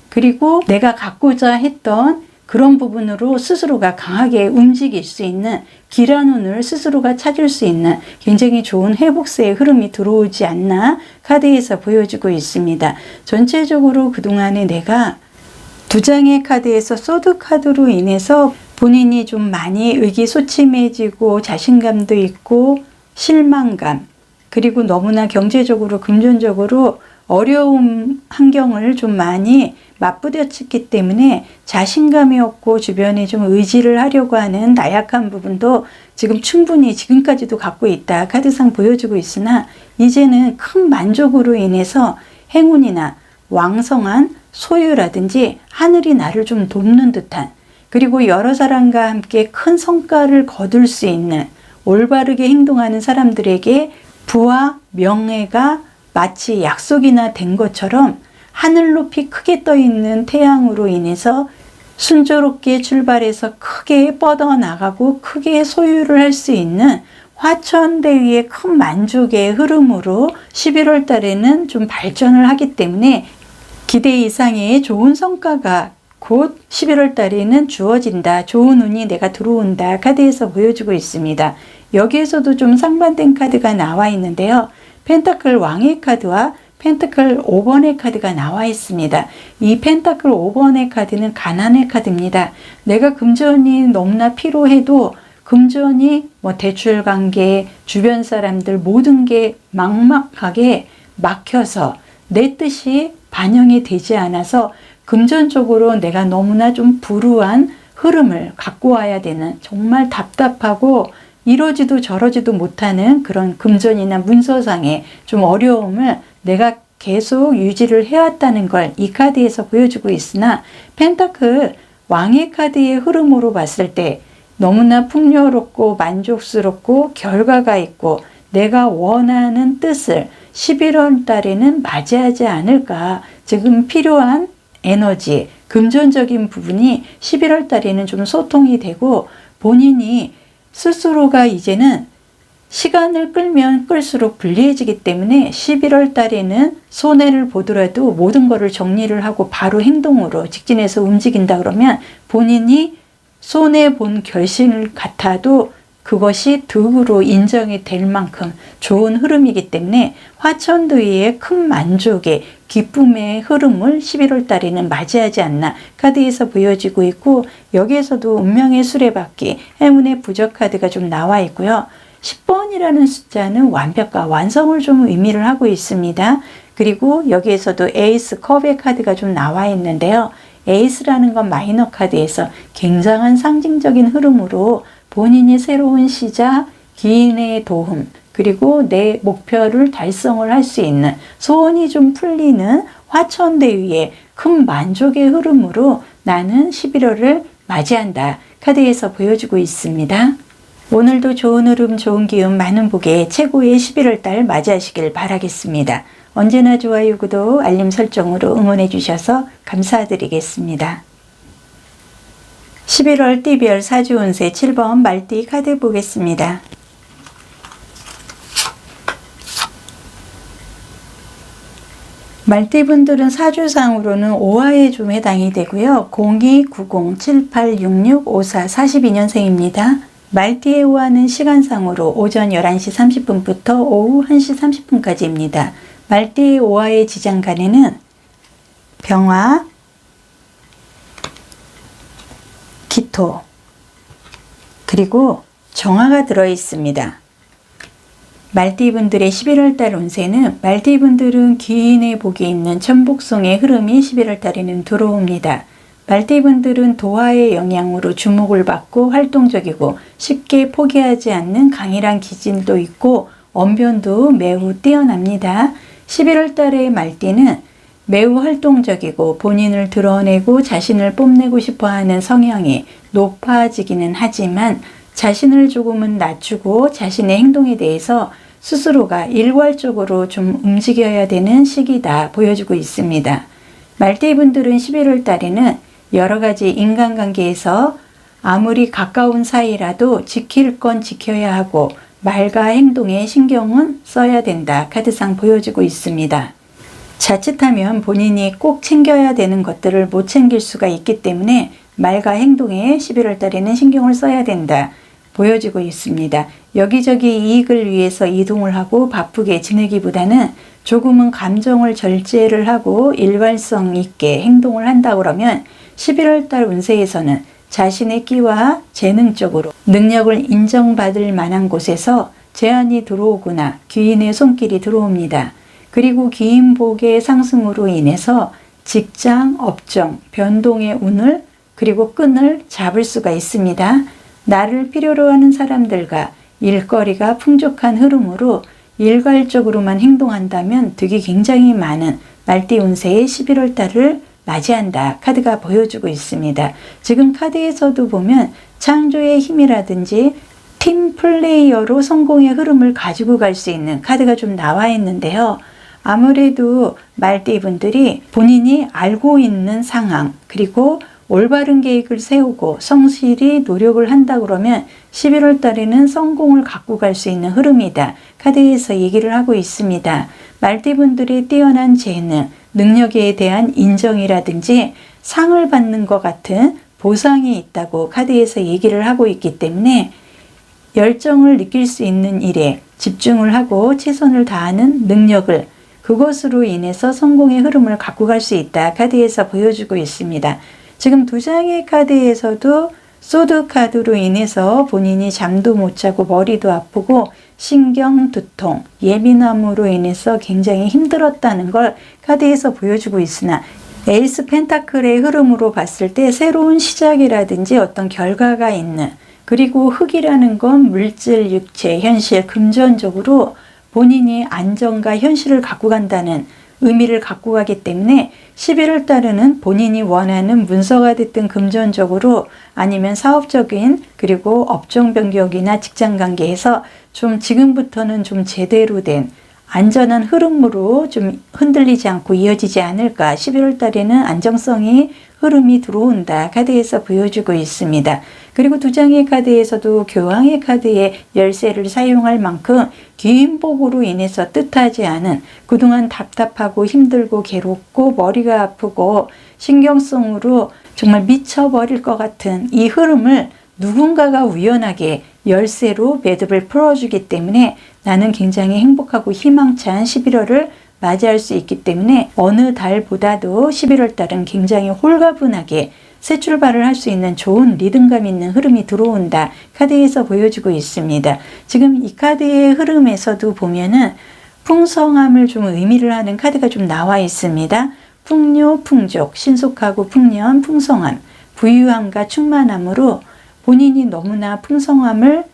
그리고 내가 갖고자 했던 그런 부분으로 스스로가 강하게 움직일 수 있는 길한 운을 스스로가 찾을 수 있는 굉장히 좋은 회복세의 흐름이 들어오지 않나 카드에서 보여주고 있습니다. 전체적으로 그동안에 내가 두 장의 카드에서 소드 카드로 인해서 본인이 좀 많이 의기소침해지고 자신감도 있고 실망감 그리고 너무나 경제적으로 금전적으로 어려운 환경을 좀 많이 맞부딪혔기 때문에 자신감이 없고 주변에 좀 의지를 하려고 하는 나약한 부분도 지금 충분히 지금까지도 갖고 있다 카드상 보여주고 있으나 이제는 큰 만족으로 인해서 행운이나 왕성한 소유라든지 하늘이 나를 좀 돕는 듯한 그리고 여러 사람과 함께 큰 성과를 거둘 수 있는 올바르게 행동하는 사람들에게 부와 명예가 마치 약속이나 된 것처럼 하늘 높이 크게 떠 있는 태양으로 인해서 순조롭게 출발해서 크게 뻗어나가고 크게 소유를 할 수 있는 화천대유의 큰 만족의 흐름으로 11월 달에는 좀 발전을 하기 때문에 기대 이상의 좋은 성과가 곧 11월 달에는 주어진다. 좋은 운이 내가 들어온다. 카드에서 보여주고 있습니다. 여기에서도 좀 상반된 카드가 나와 있는데요. 펜타클 왕의 카드와 펜타클 5번의 카드가 나와 있습니다. 이 펜타클 5번의 카드는 가난의 카드입니다. 내가 금전이 너무나 필요해도 금전이 대출 관계, 주변 사람들 모든 게 막막하게 막혀서 내 뜻이 반영이 되지 않아서 금전적으로 내가 너무나 좀 불우한 흐름을 갖고 와야 되는 정말 답답하고 이러지도 저러지도 못하는 그런 금전이나 문서상의 좀 어려움을 내가 계속 유지를 해왔다는 걸 이 카드에서 보여주고 있으나 펜타클 왕의 카드의 흐름으로 봤을 때 너무나 풍요롭고 만족스럽고 결과가 있고 내가 원하는 뜻을 11월 달에는 맞이하지 않을까. 지금 필요한 에너지, 금전적인 부분이 11월 달에는 좀 소통이 되고 본인이 스스로가 이제는 시간을 끌면 끌수록 불리해지기 때문에 11월 달에는 손해를 보더라도 모든 것을 정리를 하고 바로 행동으로 직진해서 움직인다 그러면 본인이 손해본 결심을 같아도 그것이 득으로 인정이 될 만큼 좋은 흐름이기 때문에 화천대유의 큰 만족의 기쁨의 흐름을 11월 달에는 맞이하지 않나 카드에서 보여지고 있고, 여기에서도 운명의 수레바퀴, 행운의 부적 카드가 좀 나와 있고요. 10번이라는 숫자는 완벽과 완성을 좀 의미를 하고 있습니다. 그리고 여기에서도 에이스 컵의 카드가 좀 나와 있는데요. 에이스라는 건 마이너 카드에서 굉장한 상징적인 흐름으로 본인이 새로운 시작, 기인의 도움, 그리고 내 목표를 달성을 할 수 있는, 소원이 좀 풀리는 화천대유의 큰 만족의 흐름으로 나는 11월을 맞이한다 카드에서 보여주고 있습니다. 오늘도 좋은 흐름, 좋은 기운, 많은 복의 최고의 11월 달 맞이하시길 바라겠습니다. 언제나 좋아요, 구독, 알림 설정으로 응원해 주셔서 감사드리겠습니다. 11월 띠별 사주 운세 7번 말띠 카드 보겠습니다. 말띠분들은 사주상으로는 5화에 좀 해당이 되고요. 02, 90, 78, 66, 54, 42년생입니다. 말띠의 5화는 시간상으로 오전 11시 30분부터 오후 1시 30분까지입니다. 말띠의 5화의 지장간에는 병화, 기토, 그리고 정화가 들어 있습니다. 말띠분들의 11월달 운세는, 말띠분들은 기인의 복이 있는 천복성의 흐름이 11월달에는 들어옵니다. 말띠분들은 도화의 영향으로 주목을 받고 활동적이고 쉽게 포기하지 않는 강인한 기질도 있고 언변도 매우 뛰어납니다. 11월달의 말띠는 매우 활동적이고 본인을 드러내고 자신을 뽐내고 싶어하는 성향이 높아지기는 하지만 자신을 조금은 낮추고 자신의 행동에 대해서 스스로가 일괄적으로 좀 움직여야 되는 시기다 보여주고 있습니다. 말띠분들은 11월 달에는 여러 가지 인간관계에서 아무리 가까운 사이라도 지킬 건 지켜야 하고 말과 행동에 신경은 써야 된다 카드상 보여주고 있습니다. 자칫하면 본인이 꼭 챙겨야 되는 것들을 못 챙길 수가 있기 때문에 말과 행동에 11월 달에는 신경을 써야 된다 보여지고 있습니다. 여기저기 이익을 위해서 이동을 하고 바쁘게 지내기보다는 조금은 감정을 절제를 하고 일관성 있게 행동을 한다 그러면 11월 달 운세에서는 자신의 끼와 재능적으로 능력을 인정받을 만한 곳에서 제안이 들어오거나 귀인의 손길이 들어옵니다. 그리고 기인복의 상승으로 인해서 직장, 업종, 변동의 운을 그리고 끈을 잡을 수가 있습니다. 나를 필요로 하는 사람들과 일거리가 풍족한 흐름으로 일괄적으로만 행동한다면 득이 굉장히 많은 말띠 운세의 11월 달을 맞이한다 카드가 보여주고 있습니다. 지금 카드에서도 보면 창조의 힘이라든지 팀 플레이어로 성공의 흐름을 가지고 갈 수 있는 카드가 좀 나와 있는데요. 아무래도 말띠분들이 본인이 알고 있는 상황 그리고 올바른 계획을 세우고 성실히 노력을 한다 그러면 11월 달에는 성공을 갖고 갈 수 있는 흐름이다 카드에서 얘기를 하고 있습니다. 말띠분들의 뛰어난 재능, 능력에 대한 인정이라든지 상을 받는 것 같은 보상이 있다고 카드에서 얘기를 하고 있기 때문에 열정을 느낄 수 있는 일에 집중을 하고 최선을 다하는 능력을, 그것으로 인해서 성공의 흐름을 갖고 갈 수 있다 카드에서 보여주고 있습니다. 지금 두 장의 카드에서도 소드 카드로 인해서 본인이 잠도 못 자고 머리도 아프고 신경 두통, 예민함으로 인해서 굉장히 힘들었다는 걸 카드에서 보여주고 있으나 에이스 펜타클의 흐름으로 봤을 때 새로운 시작이라든지 어떤 결과가 있는, 그리고 흑이라는 건 물질, 육체, 현실, 금전적으로 본인이 안정과 현실을 갖고 간다는 의미를 갖고 가기 때문에 11월 달에는 본인이 원하는 문서가 됐든 금전적으로 아니면 사업적인 그리고 업종 변경이나 직장 관계에서 좀 지금부터는 좀 제대로 된 안전한 흐름으로 좀 흔들리지 않고 이어지지 않을까. 11월 달에는 안정성이 흐름이 들어온다. 카드에서 보여주고 있습니다. 그리고 두 장의 카드에서도 교황의 카드의 열쇠를 사용할 만큼 귀인복으로 인해서 뜻하지 않은 그동안 답답하고 힘들고 괴롭고 머리가 아프고 신경성으로 정말 미쳐버릴 것 같은 이 흐름을 누군가가 우연하게 열쇠로 매듭을 풀어주기 때문에 나는 굉장히 행복하고 희망찬 11월을 맞이할 수 있기 때문에 어느 달보다도 11월 달은 굉장히 홀가분하게 새 출발을 할 수 있는 좋은 리듬감 있는 흐름이 들어온다. 카드에서 보여주고 있습니다. 지금 이 카드의 흐름에서도 보면은 풍성함을 좀 의미를 하는 카드가 좀 나와 있습니다. 풍요, 풍족, 신속하고 풍년, 풍성함, 부유함과 충만함으로 본인이 너무나 풍성함을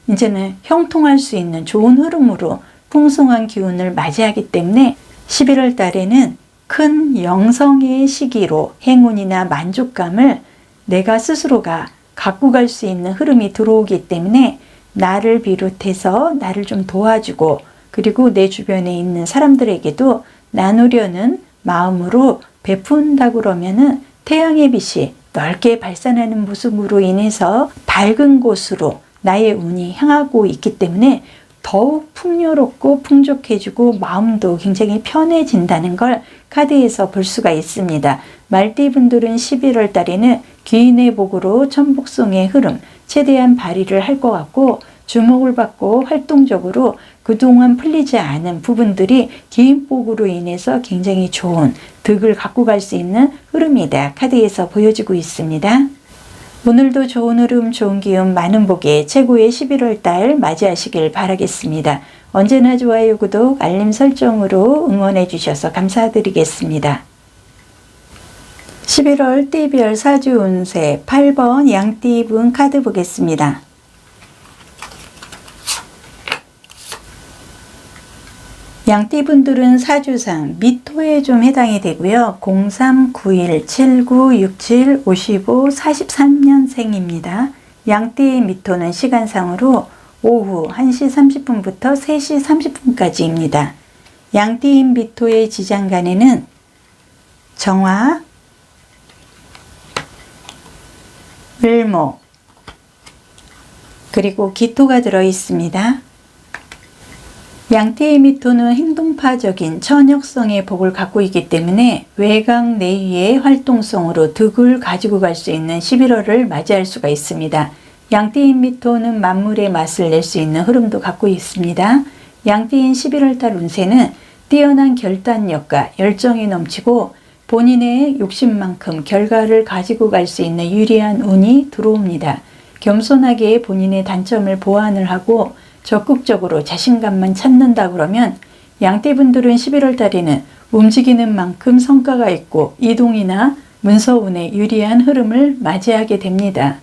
이제는 형통할 수 있는 좋은 흐름으로 풍성한 기운을 맞이하기 때문에 11월 달에는 큰 영성의 시기로 행운이나 만족감을 내가 스스로가 갖고 갈 수 있는 흐름이 들어오기 때문에 나를 비롯해서 나를 좀 도와주고 그리고 내 주변에 있는 사람들에게도 나누려는 마음으로 베푼다 그러면은 태양의 빛이 넓게 발산하는 모습으로 인해서 밝은 곳으로 나의 운이 향하고 있기 때문에 더욱 풍요롭고 풍족해지고 마음도 굉장히 편해진다는 걸 카드에서 볼 수가 있습니다. 말띠분들은 11월 달에는 귀인의 복으로 천복성의 흐름 최대한 발휘를 할 것 같고 주목을 받고 활동적으로 그동안 풀리지 않은 부분들이 귀인복으로 인해서 굉장히 좋은 득을 갖고 갈 수 있는 흐름이다. 카드에서 보여주고 있습니다. 오늘도 좋은 흐름, 좋은 기운, 많은 복의 최고의 11월 달 맞이하시길 바라겠습니다. 언제나 좋아요, 구독, 알림 설정으로 응원해 주셔서 감사드리겠습니다. 11월 띠별 사주 운세 8번 양띠분 카드 보겠습니다. 양띠분들은 사주상 미토에 좀 해당이 되고요. 03, 91, 79, 67, 55, 43년생입니다. 양띠의 미토는 시간상으로 오후 1시 30분부터 3시 30분까지입니다. 양띠인 미토의 지장간에는 정화, 을목, 그리고 기토가 들어 있습니다. 양띠의 미토는 행동파적인 천역성의 복을 갖고 있기 때문에 외강 내위의 활동성으로 득을 가지고 갈 수 있는 11월을 맞이할 수가 있습니다. 양띠인 미토는 만물의 맛을 낼 수 있는 흐름도 갖고 있습니다. 양띠인 11월달 운세는 뛰어난 결단력과 열정이 넘치고 본인의 욕심만큼 결과를 가지고 갈 수 있는 유리한 운이 들어옵니다. 겸손하게 본인의 단점을 보완을 하고 적극적으로 자신감만 찾는다 그러면 양띠분들은 11월 달에는 움직이는 만큼 성과가 있고 이동이나 문서운에 유리한 흐름을 맞이하게 됩니다.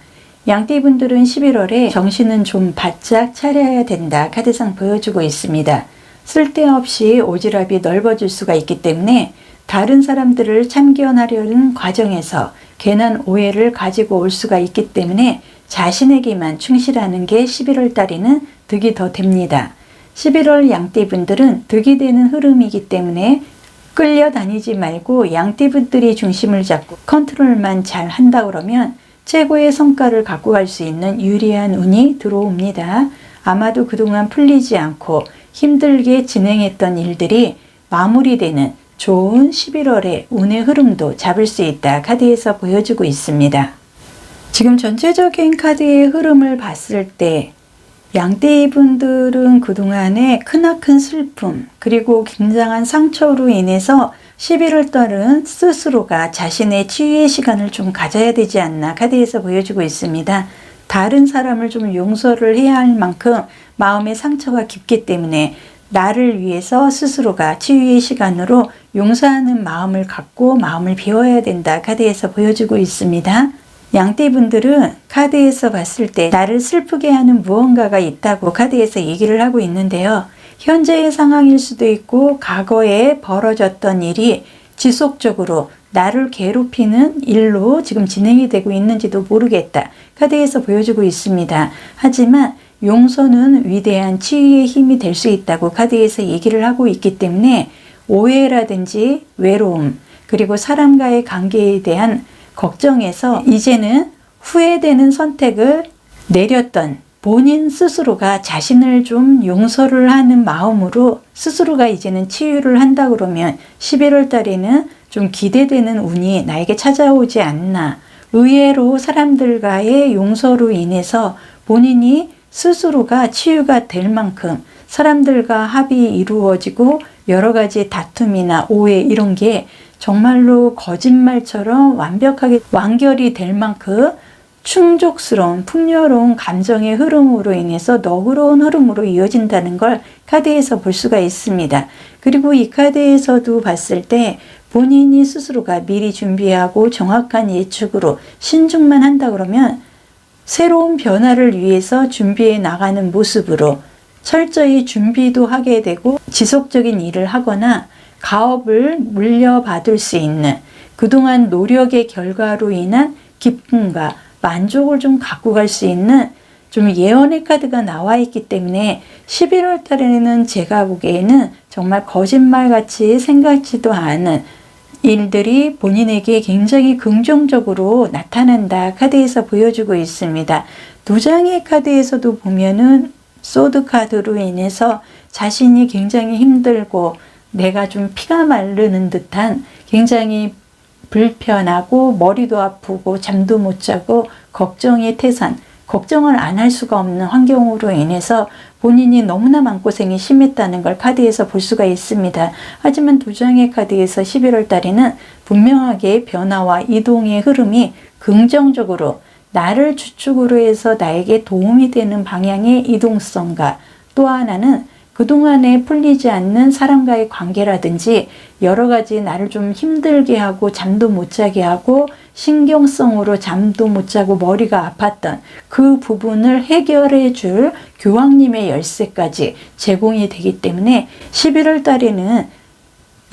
양띠분들은 11월에 정신은 좀 바짝 차려야 된다. 카드상 보여주고 있습니다. 쓸데없이 오지랖이 넓어질 수가 있기 때문에 다른 사람들을 참견하려는 과정에서 괜한 오해를 가지고 올 수가 있기 때문에 자신에게만 충실하는 게 11월 달에는 득이 더 됩니다. 11월 양띠분들은 득이 되는 흐름이기 때문에 끌려다니지 말고 양띠분들이 중심을 잡고 컨트롤만 잘 한다 그러면 최고의 성과를 갖고 갈 수 있는 유리한 운이 들어옵니다. 아마도 그동안 풀리지 않고 힘들게 진행했던 일들이 마무리되는 좋은 11월의 운의 흐름도 잡을 수 있다. 카드에서 보여주고 있습니다. 지금 전체적인 카드의 흐름을 봤을 때 양띠분들은 그동안의 크나큰 슬픔 그리고 굉장한 상처로 인해서 11월 달은 스스로가 자신의 치유의 시간을 좀 가져야 되지 않나 카드에서 보여주고 있습니다. 다른 사람을 좀 용서를 해야 할 만큼 마음의 상처가 깊기 때문에 나를 위해서 스스로가 치유의 시간으로 용서하는 마음을 갖고 마음을 비워야 된다. 카드에서 보여주고 있습니다. 양띠분들은 카드에서 봤을 때 나를 슬프게 하는 무언가가 있다고 카드에서 얘기를 하고 있는데요. 현재의 상황일 수도 있고 과거에 벌어졌던 일이 지속적으로 나를 괴롭히는 일로 지금 진행이 되고 있는지도 모르겠다. 카드에서 보여주고 있습니다. 하지만 용서는 위대한 치유의 힘이 될 수 있다고 카드에서 얘기를 하고 있기 때문에 오해라든지 외로움, 그리고 사람과의 관계에 대한 걱정에서 이제는 후회되는 선택을 내렸던 본인 스스로가 자신을 좀 용서를 하는 마음으로 스스로가 이제는 치유를 한다 그러면 11월 달에는 좀 기대되는 운이 나에게 찾아오지 않나. 의외로 사람들과의 용서로 인해서 본인이 스스로가 치유가 될 만큼 사람들과 합이 이루어지고 여러 가지 다툼이나 오해 이런 게 정말로 거짓말처럼 완벽하게 완결이 될 만큼 충족스러운 풍요로운 감정의 흐름으로 인해서 너그러운 흐름으로 이어진다는 걸 카드에서 볼 수가 있습니다. 그리고 이 카드에서도 봤을 때 본인이 스스로가 미리 준비하고 정확한 예측으로 신중만 한다 그러면 새로운 변화를 위해서 준비해 나가는 모습으로 철저히 준비도 하게 되고 지속적인 일을 하거나 가업을 물려받을 수 있는 그동안 노력의 결과로 인한 기쁨과 만족을 좀 갖고 갈 수 있는 좀 예언의 카드가 나와 있기 때문에 11월 달에는 제가 보기에는 정말 거짓말같이 생각지도 않은 일들이 본인에게 굉장히 긍정적으로 나타난다 카드에서 보여주고 있습니다. 두 장의 카드에서도 보면은 소드 카드로 인해서 자신이 굉장히 힘들고 내가 좀 피가 마르는 듯한 굉장히 불편하고 머리도 아프고 잠도 못 자고 걱정의 태산, 걱정을 안 할 수가 없는 환경으로 인해서 본인이 너무나 마음고생이 심했다는 걸 카드에서 볼 수가 있습니다. 하지만 두 장의 카드에서 11월 달에는 분명하게 변화와 이동의 흐름이 긍정적으로 나를 주축으로 해서 나에게 도움이 되는 방향의 이동성과 또 하나는 그동안에 풀리지 않는 사람과의 관계라든지 여러 가지 나를 좀 힘들게 하고 잠도 못 자게 하고 신경성으로 잠도 못 자고 머리가 아팠던 그 부분을 해결해 줄 교황님의 열쇠까지 제공이 되기 때문에 11월 달에는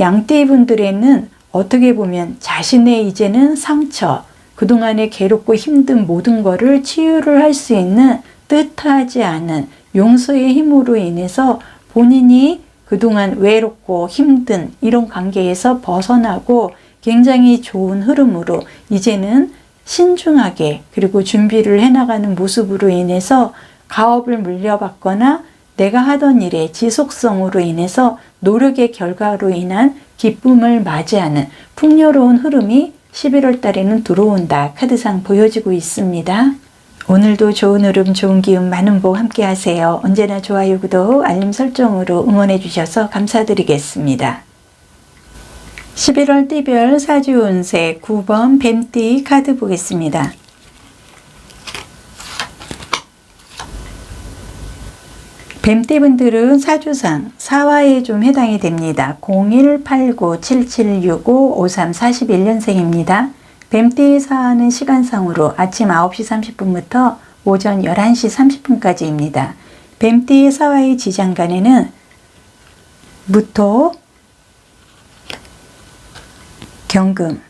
양띠 분들에는 어떻게 보면 자신의 이제는 상처, 그동안에 괴롭고 힘든 모든 거를 치유를 할 수 있는 뜻하지 않은 용서의 힘으로 인해서 본인이 그동안 외롭고 힘든 이런 관계에서 벗어나고 굉장히 좋은 흐름으로 이제는 신중하게 그리고 준비를 해나가는 모습으로 인해서 가업을 물려받거나 내가 하던 일의 지속성으로 인해서 노력의 결과로 인한 기쁨을 맞이하는 풍요로운 흐름이 11월 달에는 들어온다 카드상 보여지고 있습니다. 오늘도 좋은 흐름, 좋은 기운, 많은 복 함께 하세요. 언제나 좋아요, 구독, 알림 설정으로 응원해 주셔서 감사드리겠습니다. 11월 띠별 사주 운세 9번 뱀띠 카드 보겠습니다. 뱀띠분들은 사주상 사화에 좀 해당이 됩니다. 018977655341년생입니다. 뱀띠의 사화는 시간상으로 아침 9시 30분부터 오전 11시 30분까지입니다. 뱀띠의 사화의 지장간에는 무토, 경금,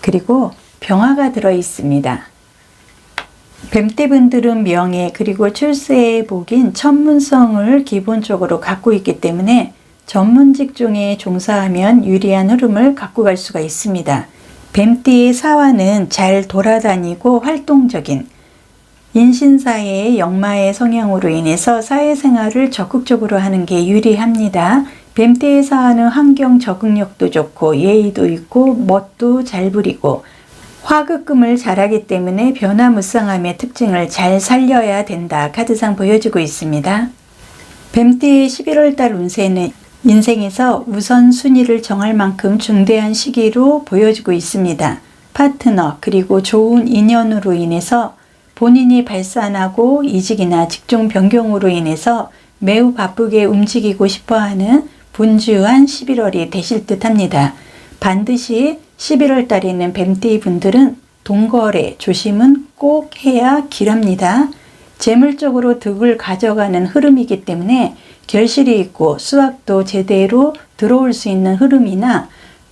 그리고 병화가 들어 있습니다. 뱀띠분들은 명예 그리고 출세의 복인 천문성을 기본적으로 갖고 있기 때문에 전문 직종에 종사하면 유리한 흐름을 갖고 갈 수가 있습니다. 뱀띠의 사화는 잘 돌아다니고 활동적인 인신사회의 역마의 성향으로 인해서 사회생활을 적극적으로 하는 게 유리합니다. 뱀띠의 사화는 환경 적응력도 좋고 예의도 있고 멋도 잘 부리고 화급금을 잘하기 때문에 변화무쌍함의 특징을 잘 살려야 된다 카드상 보여주고 있습니다. 뱀띠의 11월달 운세는 인생에서 우선순위를 정할 만큼 중대한 시기로 보여지고 있습니다. 파트너 그리고 좋은 인연으로 인해서 본인이 발산하고 이직이나 직종 변경으로 인해서 매우 바쁘게 움직이고 싶어하는 분주한 11월이 되실 듯 합니다. 반드시 11월 달에는 뱀띠 분들은 동거래 조심은 꼭 해야 길합니다. 재물적으로 득을 가져가는 흐름이기 때문에 결실이 있고 수확도 제대로 들어올 수 있는 흐름이나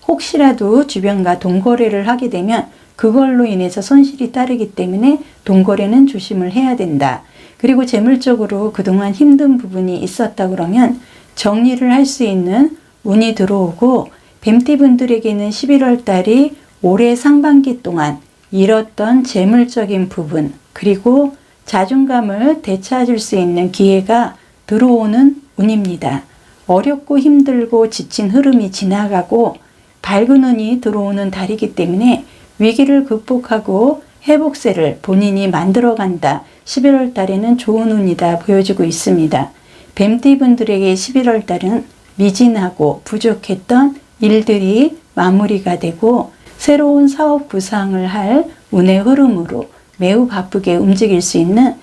혹시라도 주변과 돈거래를 하게 되면 그걸로 인해서 손실이 따르기 때문에 돈거래는 조심을 해야 된다. 그리고 재물적으로 그동안 힘든 부분이 있었다 그러면 정리를 할 수 있는 운이 들어오고, 뱀띠분들에게는 11월 달이 올해 상반기 동안 잃었던 재물적인 부분, 그리고 자존감을 되찾을 수 있는 기회가 들어오는 운입니다. 어렵고 힘들고 지친 흐름이 지나가고 밝은 운이 들어오는 달이기 때문에 위기를 극복하고 회복세를 본인이 만들어간다. 11월 달에는 좋은 운이다 보여주고 있습니다. 뱀띠분들에게 11월 달은 미진하고 부족했던 일들이 마무리가 되고 새로운 사업 구상을 할 운의 흐름으로 매우 바쁘게 움직일 수 있는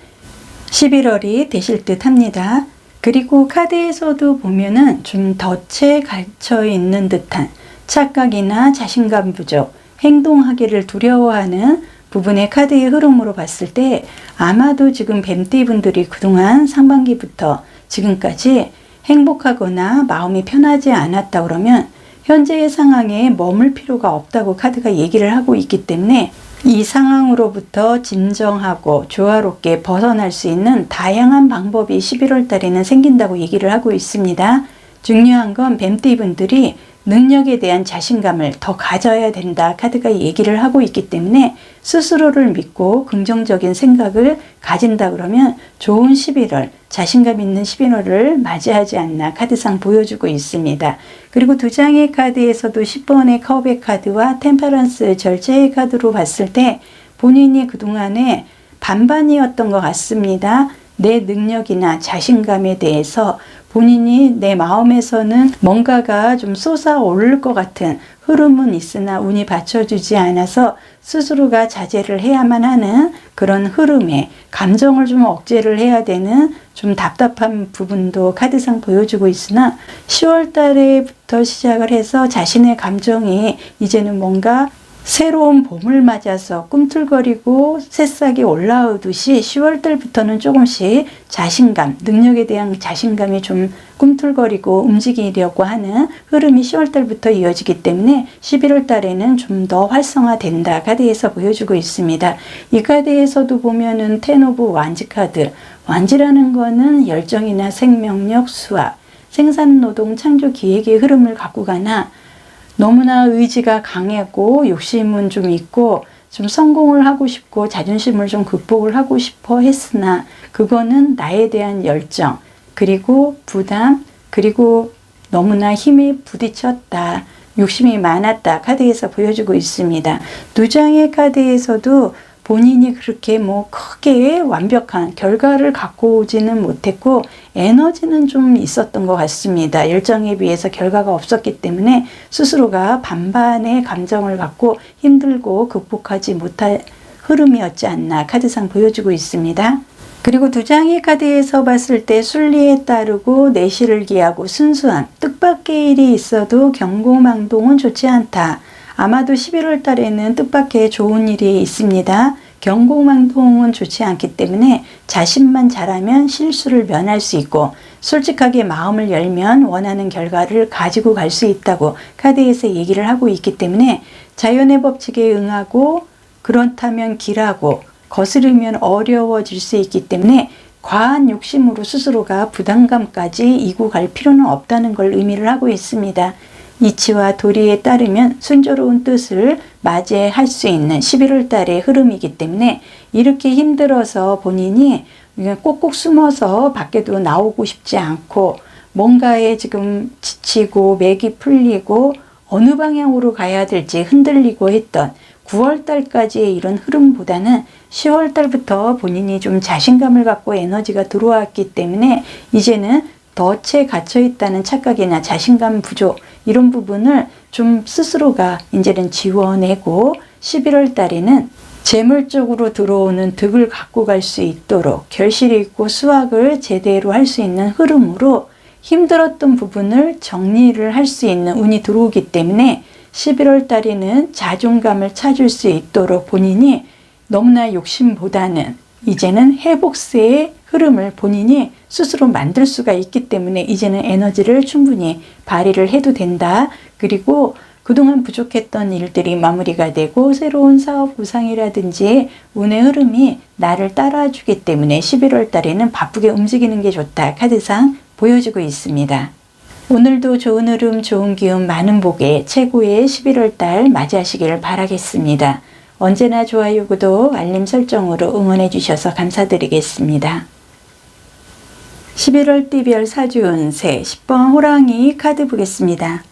11월이 되실 듯 합니다. 그리고 카드에서도 보면은 좀 덫에 갇혀 있는 듯한 착각이나 자신감 부족, 행동하기를 두려워하는 부분의 카드의 흐름으로 봤을 때 아마도 지금 뱀띠분들이 그동안 상반기부터 지금까지 행복하거나 마음이 편하지 않았다 그러면 현재의 상황에 머물 필요가 없다고 카드가 얘기를 하고 있기 때문에 이 상황으로부터 진정하고 조화롭게 벗어날 수 있는 다양한 방법이 11월 달에는 생긴다고 얘기를 하고 있습니다. 중요한 건 뱀띠분들이 능력에 대한 자신감을 더 가져야 된다 카드가 얘기를 하고 있기 때문에 스스로를 믿고 긍정적인 생각을 가진다 그러면 좋은 11월, 자신감 있는 11월을 맞이하지 않나 카드상 보여주고 있습니다. 그리고 두 장의 카드에서도 10번의 컵의 카드와 템퍼런스 절제의 카드로 봤을 때 본인이 그동안에 반반이었던 것 같습니다. 내 능력이나 자신감에 대해서 본인이 내 마음에서는 뭔가가 좀 솟아오를 것 같은 흐름은 있으나 운이 받쳐주지 않아서 스스로가 자제를 해야만 하는 그런 흐름에 감정을 좀 억제를 해야 되는 좀 답답한 부분도 카드상 보여주고 있으나 10월 달에부터 시작을 해서 자신의 감정이 이제는 뭔가 새로운 봄을 맞아서 꿈틀거리고 새싹이 올라오듯이 10월 달부터는 조금씩 자신감, 능력에 대한 자신감이 좀 꿈틀거리고 움직이려고 하는 흐름이 10월 달부터 이어지기 때문에 11월 달에는 좀 더 활성화된다 카드에서 보여주고 있습니다. 이 카드에서도 보면은 텐 오브 완지 카드, 완지라는 거는 열정이나 생명력, 수학, 생산노동, 창조 기획의 흐름을 갖고 가나 너무나 의지가 강했고 욕심은 좀 있고 좀 성공을 하고 싶고 자존심을 좀 극복을 하고 싶어 했으나 그거는 나에 대한 열정 그리고 부담 그리고 너무나 힘에 부딪혔다. 욕심이 많았다. 카드에서 보여주고 있습니다. 두 장의 카드에서도 본인이 그렇게 뭐 크게 완벽한 결과를 갖고 오지는 못했고 에너지는 좀 있었던 것 같습니다. 열정에 비해서 결과가 없었기 때문에 스스로가 반반의 감정을 갖고 힘들고 극복하지 못할 흐름이었지 않나 카드상 보여주고 있습니다. 그리고 두 장의 카드에서 봤을 때 순리에 따르고 내실을 기하고 순수함, 뜻밖의 일이 있어도 경고망동은 좋지 않다. 아마도 11월 달에는 뜻밖의 좋은 일이 있습니다. 경고망동은 좋지 않기 때문에 자신만 잘하면 실수를 면할 수 있고 솔직하게 마음을 열면 원하는 결과를 가지고 갈 수 있다고 카드에서 얘기를 하고 있기 때문에 자연의 법칙에 응하고 그렇다면 길하고 거스르면 어려워질 수 있기 때문에 과한 욕심으로 스스로가 부담감까지 이고 갈 필요는 없다는 걸 의미를 하고 있습니다. 이치와 도리에 따르면 순조로운 뜻을 맞이할 수 있는 11월 달의 흐름이기 때문에 이렇게 힘들어서 본인이 꼭꼭 숨어서 밖에도 나오고 싶지 않고 뭔가에 지금 지치고 맥이 풀리고 어느 방향으로 가야 될지 흔들리고 했던 9월 달까지의 이런 흐름보다는 10월 달부터 본인이 좀 자신감을 갖고 에너지가 들어왔기 때문에 이제는 덫에 갇혀 있다는 착각이나 자신감 부족 이런 부분을 좀 스스로가 이제는 지워내고 11월 달에는 재물적으로 들어오는 득을 갖고 갈 수 있도록 결실이 있고 수확을 제대로 할 수 있는 흐름으로 힘들었던 부분을 정리를 할 수 있는 운이 들어오기 때문에 11월 달에는 자존감을 찾을 수 있도록 본인이 너무나 욕심보다는 이제는 회복세의 흐름을 본인이 스스로 만들 수가 있기 때문에 이제는 에너지를 충분히 발휘를 해도 된다. 그리고 그동안 부족했던 일들이 마무리가 되고 새로운 사업 구상이라든지 운의 흐름이 나를 따라주기 때문에 11월 달에는 바쁘게 움직이는 게 좋다. 카드상 보여주고 있습니다. 오늘도 좋은 흐름, 좋은 기운, 많은 복에 최고의 11월 달 맞이하시길 바라겠습니다. 언제나 좋아요, 구독, 알림 설정으로 응원해 주셔서 감사드리겠습니다. 11월 띠별 사주 운세 10번 호랑이 카드 보겠습니다.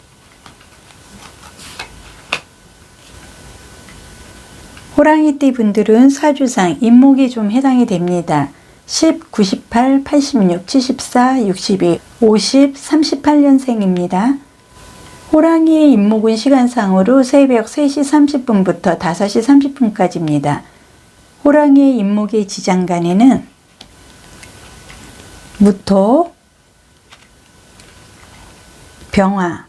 호랑이띠 분들은 사주상 인목이 좀 해당이 됩니다. 10, 98, 86, 74, 62, 50, 38년생입니다. 호랑이의 인목은 시간상으로 새벽 3시 30분부터 5시 30분까지입니다. 호랑이의 인목의 지장간에는 무토, 병화,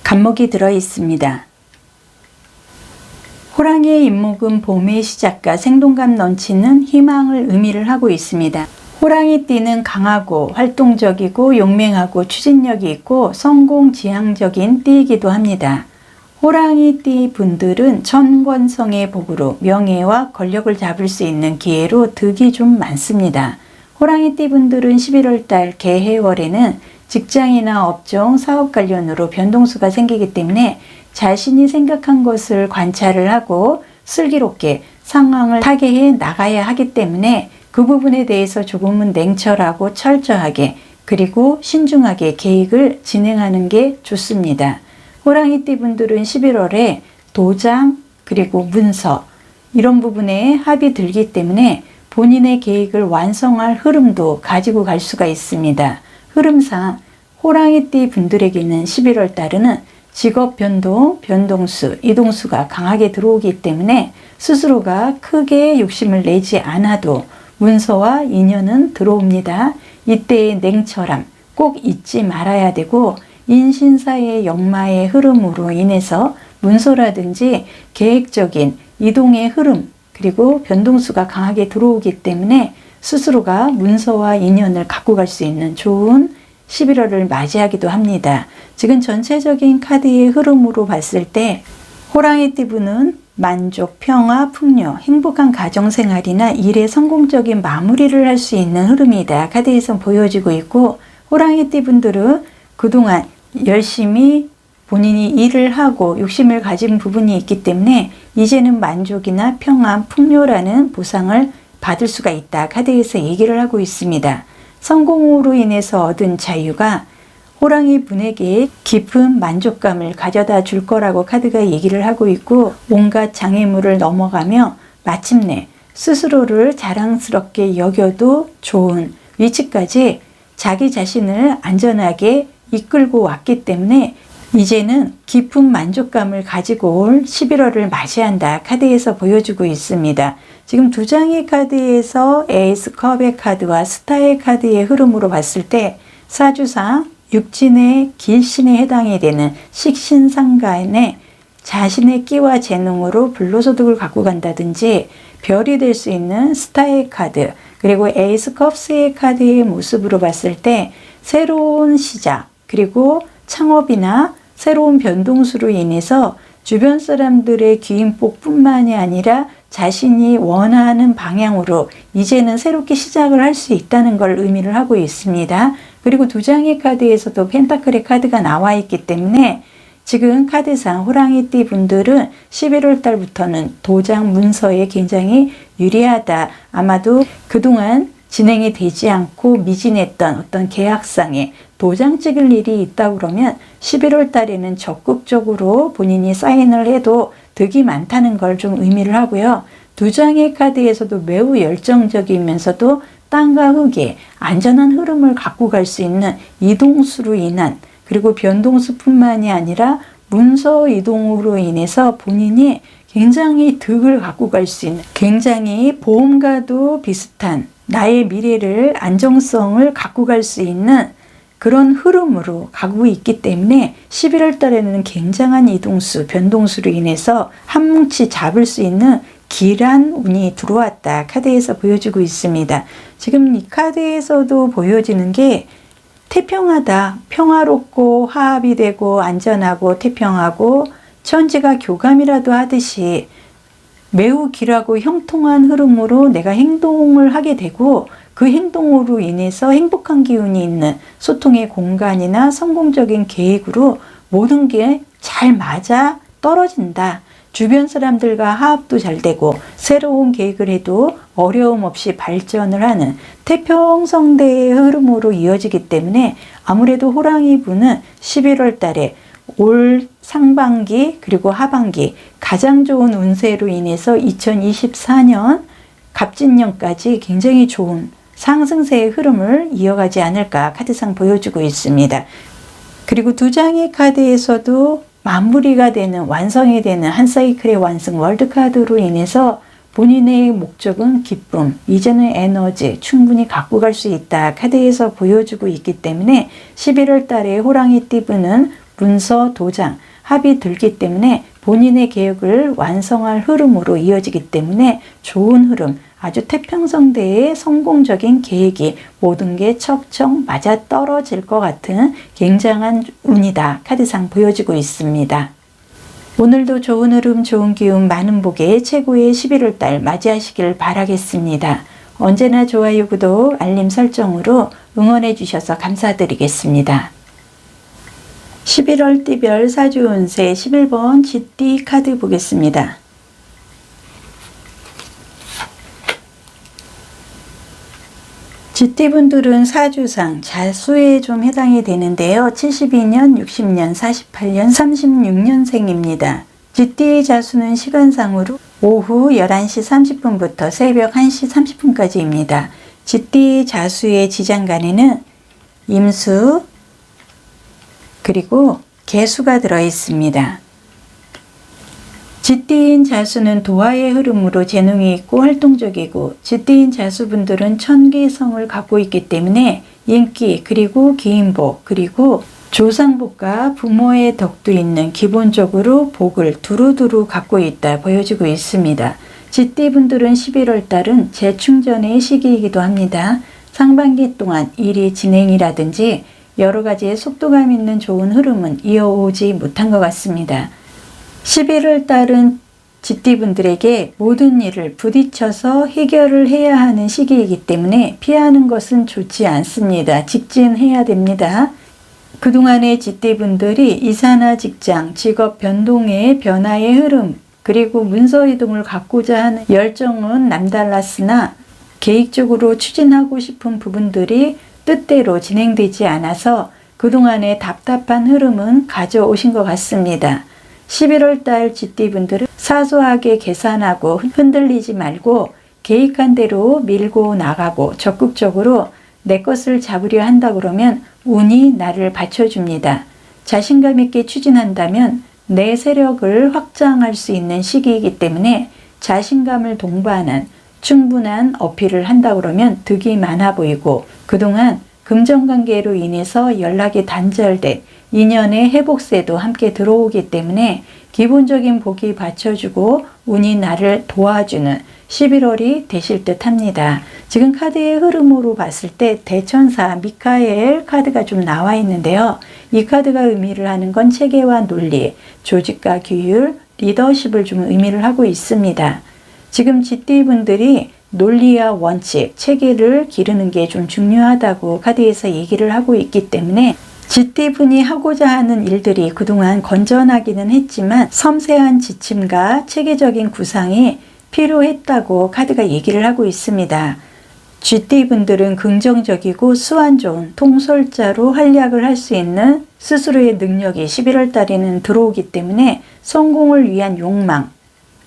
간목이 들어 있습니다. 호랑이의 인목은 봄의 시작과 생동감 넘치는 희망을 의미를 하고 있습니다. 호랑이띠는 강하고 활동적이고 용맹하고 추진력이 있고 성공지향적인 띠이기도 합니다. 호랑이띠 분들은 천권성의 복으로 명예와 권력을 잡을 수 있는 기회로 득이 좀 많습니다. 호랑이띠 분들은 11월 달 개해월에는 직장이나 업종, 사업 관련으로 변동수가 생기기 때문에 자신이 생각한 것을 관찰을 하고 슬기롭게 상황을 타개해 나가야 하기 때문에 그 부분에 대해서 조금은 냉철하고 철저하게 그리고 신중하게 계획을 진행하는 게 좋습니다. 호랑이띠 분들은 11월에 도장 그리고 문서 이런 부분에 합이 들기 때문에 본인의 계획을 완성할 흐름도 가지고 갈 수가 있습니다. 흐름상 호랑이띠 분들에게는 11월 달은 직업 변동, 변동수, 이동수가 강하게 들어오기 때문에 스스로가 크게 욕심을 내지 않아도 문서와 인연은 들어옵니다. 이때의 냉철함 꼭 잊지 말아야 되고 인신사의 역마의 흐름으로 인해서 문서라든지 계획적인 이동의 흐름 그리고 변동수가 강하게 들어오기 때문에 스스로가 문서와 인연을 갖고 갈 수 있는 좋은 11월을 맞이하기도 합니다. 지금 전체적인 카드의 흐름으로 봤을 때 호랑이띠 분은 만족, 평화, 풍요, 행복한 가정생활이나 일의 성공적인 마무리를 할 수 있는 흐름이다. 카드에서 보여지고 있고 호랑이띠 분들은 그동안 열심히 본인이 일을 하고 욕심을 가진 부분이 있기 때문에 이제는 만족이나 평안, 풍요라는 보상을 받을 수가 있다. 카드에서 얘기를 하고 있습니다. 성공으로 인해서 얻은 자유가 호랑이 분에게 깊은 만족감을 가져다 줄 거라고 카드가 얘기를 하고 있고 온갖 장애물을 넘어가며 마침내 스스로를 자랑스럽게 여겨도 좋은 위치까지 자기 자신을 안전하게 이끌고 왔기 때문에 이제는 깊은 만족감을 가지고 올 11월을 맞이한다. 카드에서 보여주고 있습니다. 지금 두 장의 카드에서 에이스 컵의 카드와 스타의 카드의 흐름으로 봤을 때 사주상 육진의 길신에 해당이 되는 식신상간에 자신의 끼와 재능으로 불로소득을 갖고 간다든지 별이 될 수 있는 스타의 카드 그리고 에이스 컵스의 카드의 모습으로 봤을 때 새로운 시작 그리고 창업이나 새로운 변동수로 인해서 주변 사람들의 귀인복뿐만이 아니라 자신이 원하는 방향으로 이제는 새롭게 시작을 할 수 있다는 걸 의미를 하고 있습니다. 그리고 두 장의 카드에서도 펜타클의 카드가 나와 있기 때문에 지금 카드상 호랑이띠 분들은 11월 달부터는 도장 문서에 굉장히 유리하다. 아마도 그동안 진행이 되지 않고 미진했던 어떤 계약상에 도장 찍을 일이 있다 그러면 11월 달에는 적극적으로 본인이 사인을 해도 득이 많다는 걸 좀 의미를 하고요. 두 장의 카드에서도 매우 열정적이면서도 땅과 흙의 안전한 흐름을 갖고 갈 수 있는 이동수로 인한 그리고 변동수뿐만이 아니라 문서 이동으로 인해서 본인이 굉장히 득을 갖고 갈 수 있는 굉장히 보험과도 비슷한 나의 미래를 안정성을 갖고 갈 수 있는 그런 흐름으로 가고 있기 때문에 11월 달에는 굉장한 이동수, 변동수로 인해서 한 뭉치 잡을 수 있는 길한 운이 들어왔다 카드에서 보여주고 있습니다. 지금 이 카드에서도 보여지는 게 태평하다, 평화롭고 화합이 되고 안전하고 태평하고 천지가 교감이라도 하듯이 매우 길하고 형통한 흐름으로 내가 행동을 하게 되고 그 행동으로 인해서 행복한 기운이 있는 소통의 공간이나 성공적인 계획으로 모든 게 잘 맞아 떨어진다. 주변 사람들과 화합도 잘 되고 새로운 계획을 해도 어려움 없이 발전을 하는 태평성대의 흐름으로 이어지기 때문에 아무래도 호랑이 분은 11월 달에 올 상반기 그리고 하반기 가장 좋은 운세로 인해서 2024년 갑진년까지 굉장히 좋은 상승세의 흐름을 이어가지 않을까 카드상 보여주고 있습니다. 그리고 두 장의 카드에서도 마무리가 되는 완성이 되는 한 사이클의 완성 월드카드로 인해서 본인의 목적은 기쁨, 이제는 에너지 충분히 갖고 갈 수 있다 카드에서 보여주고 있기 때문에 11월 달에 호랑이띠 분은 문서, 도장, 합이 들기 때문에 본인의 계획을 완성할 흐름으로 이어지기 때문에 좋은 흐름, 아주 태평성대의 성공적인 계획이 모든 게 척척 맞아떨어질 것 같은 굉장한 운이다 카드상 보여지고 있습니다. 오늘도 좋은 흐름, 좋은 기운, 많은 복의 최고의 11월 달 맞이하시길 바라겠습니다. 언제나 좋아요, 구독, 알림 설정으로 응원해 주셔서 감사드리겠습니다. 11월 띠별 사주 운세 11번 쥐띠 카드 보겠습니다. 쥐띠분들은 사주상 자수에 좀 해당이 되는데요. 72년, 60년, 48년, 36년생입니다. 쥐띠의 자수는 시간상으로 오후 11시 30분부터 새벽 1시 30분까지입니다. 쥐띠의 자수의 지장간에는 임수 그리고 개수가 들어 있습니다. 쥐띠인 자수는 도화의 흐름으로 재능이 있고 활동적이고 쥐띠인 자수분들은 천기성을 갖고 있기 때문에 인기 그리고 기인복 그리고 조상복과 부모의 덕도 있는 기본적으로 복을 두루두루 갖고 있다 보여지고 있습니다. 쥐띠분들은 11월 달은 재충전의 시기이기도 합니다. 상반기 동안 일이 진행이라든지 여러 가지의 속도감 있는 좋은 흐름은 이어오지 못한 것 같습니다. 11월 달은 쥐띠분들에게 모든 일을 부딪혀서 해결을 해야 하는 시기이기 때문에 피하는 것은 좋지 않습니다. 직진해야 됩니다. 그동안의 쥐띠분들이 이사나 직장, 직업 변동의 변화의 흐름, 그리고 문서 이동을 갖고자 하는 열정은 남달랐으나 계획적으로 추진하고 싶은 부분들이 뜻대로 진행되지 않아서 그동안의 답답한 흐름은 가져오신 것 같습니다. 11월 달 쥐띠분들은 사소하게 계산하고 흔들리지 말고 계획한 대로 밀고 나가고 적극적으로 내 것을 잡으려 한다 그러면 운이 나를 받쳐줍니다. 자신감 있게 추진한다면 내 세력을 확장할 수 있는 시기이기 때문에 자신감을 동반한 충분한 어필을 한다 그러면 득이 많아 보이고 그동안 금전관계로 인해서 연락이 단절된 인연의 회복세도 함께 들어오기 때문에 기본적인 복이 받쳐주고 운이 나를 도와주는 11월이 되실 듯 합니다. 지금 카드의 흐름으로 봤을 때 대천사 미카엘 카드가 좀 나와 있는데요. 이 카드가 의미를 하는 건 체계와 논리, 조직과 규율, 리더십을 좀 의미를 하고 있습니다. 지금 쥐띠분들이 논리와 원칙, 체계를 기르는 게 좀 중요하다고 카드에서 얘기를 하고 있기 때문에 쥐띠분이 하고자 하는 일들이 그동안 건전하기는 했지만 섬세한 지침과 체계적인 구상이 필요했다고 카드가 얘기를 하고 있습니다. 쥐띠분들은 긍정적이고 수완 좋은 통솔자로 활약을 할 수 있는 스스로의 능력이 11월 달에는 들어오기 때문에 성공을 위한 욕망,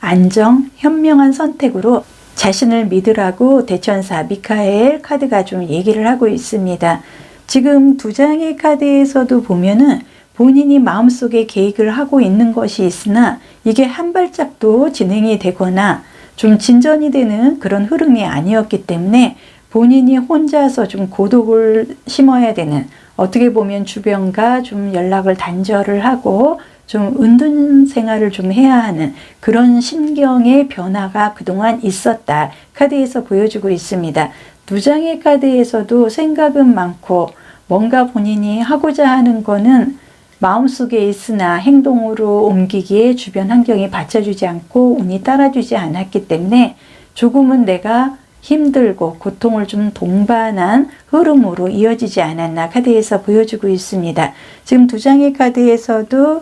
안정, 현명한 선택으로 자신을 믿으라고 대천사 미카엘 카드가 좀 얘기를 하고 있습니다. 지금 두 장의 카드에서도 보면은 본인이 마음속에 계획을 하고 있는 것이 있으나 이게 한 발짝도 진행이 되거나 좀 진전이 되는 그런 흐름이 아니었기 때문에 본인이 혼자서 좀 고독을 심어야 되는, 어떻게 보면 주변과 좀 연락을 단절을 하고 좀 은둔 생활을 좀 해야 하는 그런 심경의 변화가 그동안 있었다. 카드에서 보여주고 있습니다. 두 장의 카드에서도 생각은 많고 뭔가 본인이 하고자 하는 거는 마음속에 있으나 행동으로 옮기기에 주변 환경이 받쳐주지 않고 운이 따라주지 않았기 때문에 조금은 내가 힘들고 고통을 좀 동반한 흐름으로 이어지지 않았나 카드에서 보여주고 있습니다. 지금 두 장의 카드에서도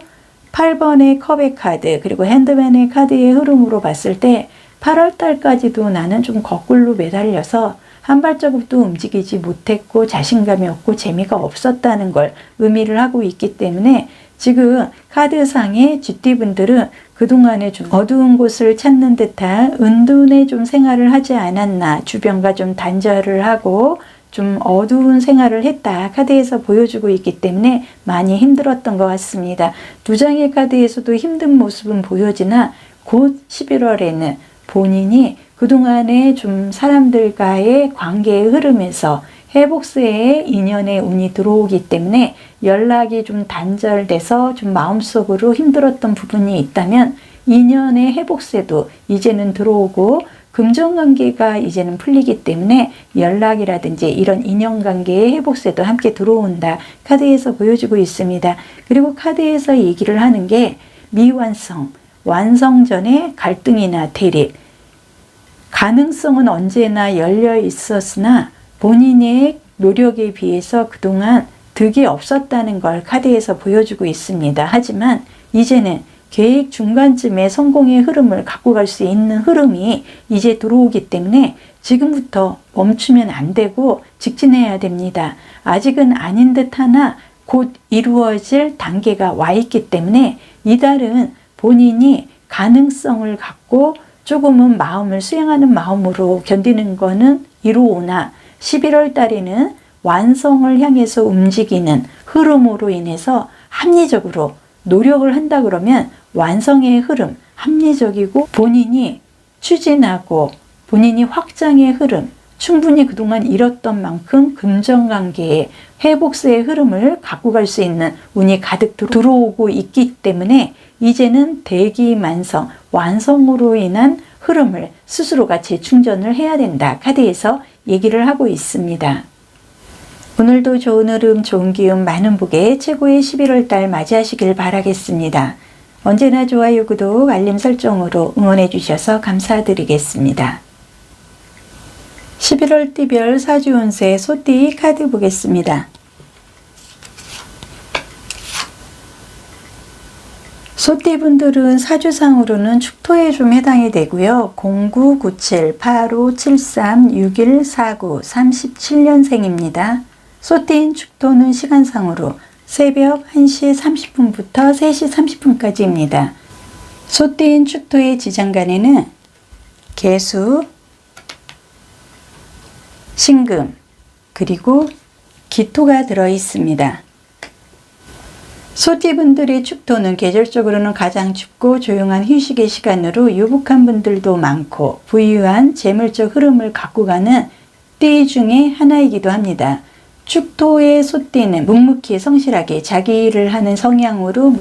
8번의 컵의 카드 그리고 핸드맨의 카드의 흐름으로 봤을 때 8월 달까지도 나는 좀 거꾸로 매달려서 한 발자국도 움직이지 못했고 자신감이 없고 재미가 없었다는 걸 의미를 하고 있기 때문에 지금 카드상의 GT분들은 그동안에 좀 어두운 곳을 찾는 듯한 은둔의 좀 생활을 하지 않았나, 주변과 좀 단절을 하고 좀 어두운 생활을 했다 카드에서 보여주고 있기 때문에 많이 힘들었던 것 같습니다. 두 장의 카드에서도 힘든 모습은 보여지나 곧 11월에는 본인이 그동안에 좀 사람들과의 관계의 흐름에서 회복세의 인연의 운이 들어오기 때문에 연락이 좀 단절돼서 좀 마음속으로 힘들었던 부분이 있다면 인연의 회복세도 이제는 들어오고 금전관계가 이제는 풀리기 때문에 연락이라든지 이런 인연관계의 회복세도 함께 들어온다 카드에서 보여주고 있습니다. 그리고 카드에서 얘기를 하는 게 미완성, 완성 전에 갈등이나 대립, 가능성은 언제나 열려 있었으나 본인의 노력에 비해서 그동안 득이 없었다는 걸 카드에서 보여주고 있습니다. 하지만 이제는 계획 중간쯤에 성공의 흐름을 갖고 갈 수 있는 흐름이 이제 들어오기 때문에 지금부터 멈추면 안 되고 직진해야 됩니다. 아직은 아닌 듯 하나 곧 이루어질 단계가 와 있기 때문에 이달은 본인이 가능성을 갖고 조금은 마음을 수행하는 마음으로 견디는 거는 이루오나 11월 달에는 완성을 향해서 움직이는 흐름으로 인해서 합리적으로 노력을 한다 그러면 완성의 흐름, 합리적이고 본인이 추진하고 본인이 확장의 흐름, 충분히 그동안 잃었던 만큼 금전관계의 회복세의 흐름을 갖고 갈 수 있는 운이 가득 들어오고 있기 때문에 이제는 대기만성, 완성으로 인한 흐름을 스스로가 재충전을 해야 된다. 카드에서 얘기를 하고 있습니다. 오늘도 좋은 흐름, 좋은 기운, 많은 복에 최고의 11월 달 맞이하시길 바라겠습니다. 언제나 좋아요, 구독, 알림 설정으로 응원해 주셔서 감사드리겠습니다. 11월 띠별 사주 운세 소띠 카드 보겠습니다. 소띠분들은 사주상으로는 축토에 좀 해당이 되고요. 0997, 8573, 6149, 37년생입니다. 소띠인 축토는 시간상으로 새벽 1시 30분부터 3시 30분까지입니다. 소띠인 축토의 지장간에는 개수, 신금, 그리고 기토가 들어 있습니다. 소띠분들의 축토는 계절적으로는 가장 춥고 조용한 휴식의 시간으로 유복한 분들도 많고 부유한 재물적 흐름을 갖고 가는 띠 중에 하나이기도 합니다. 축토의 소띠는 묵묵히 성실하게 자기 일을 하는 성향으로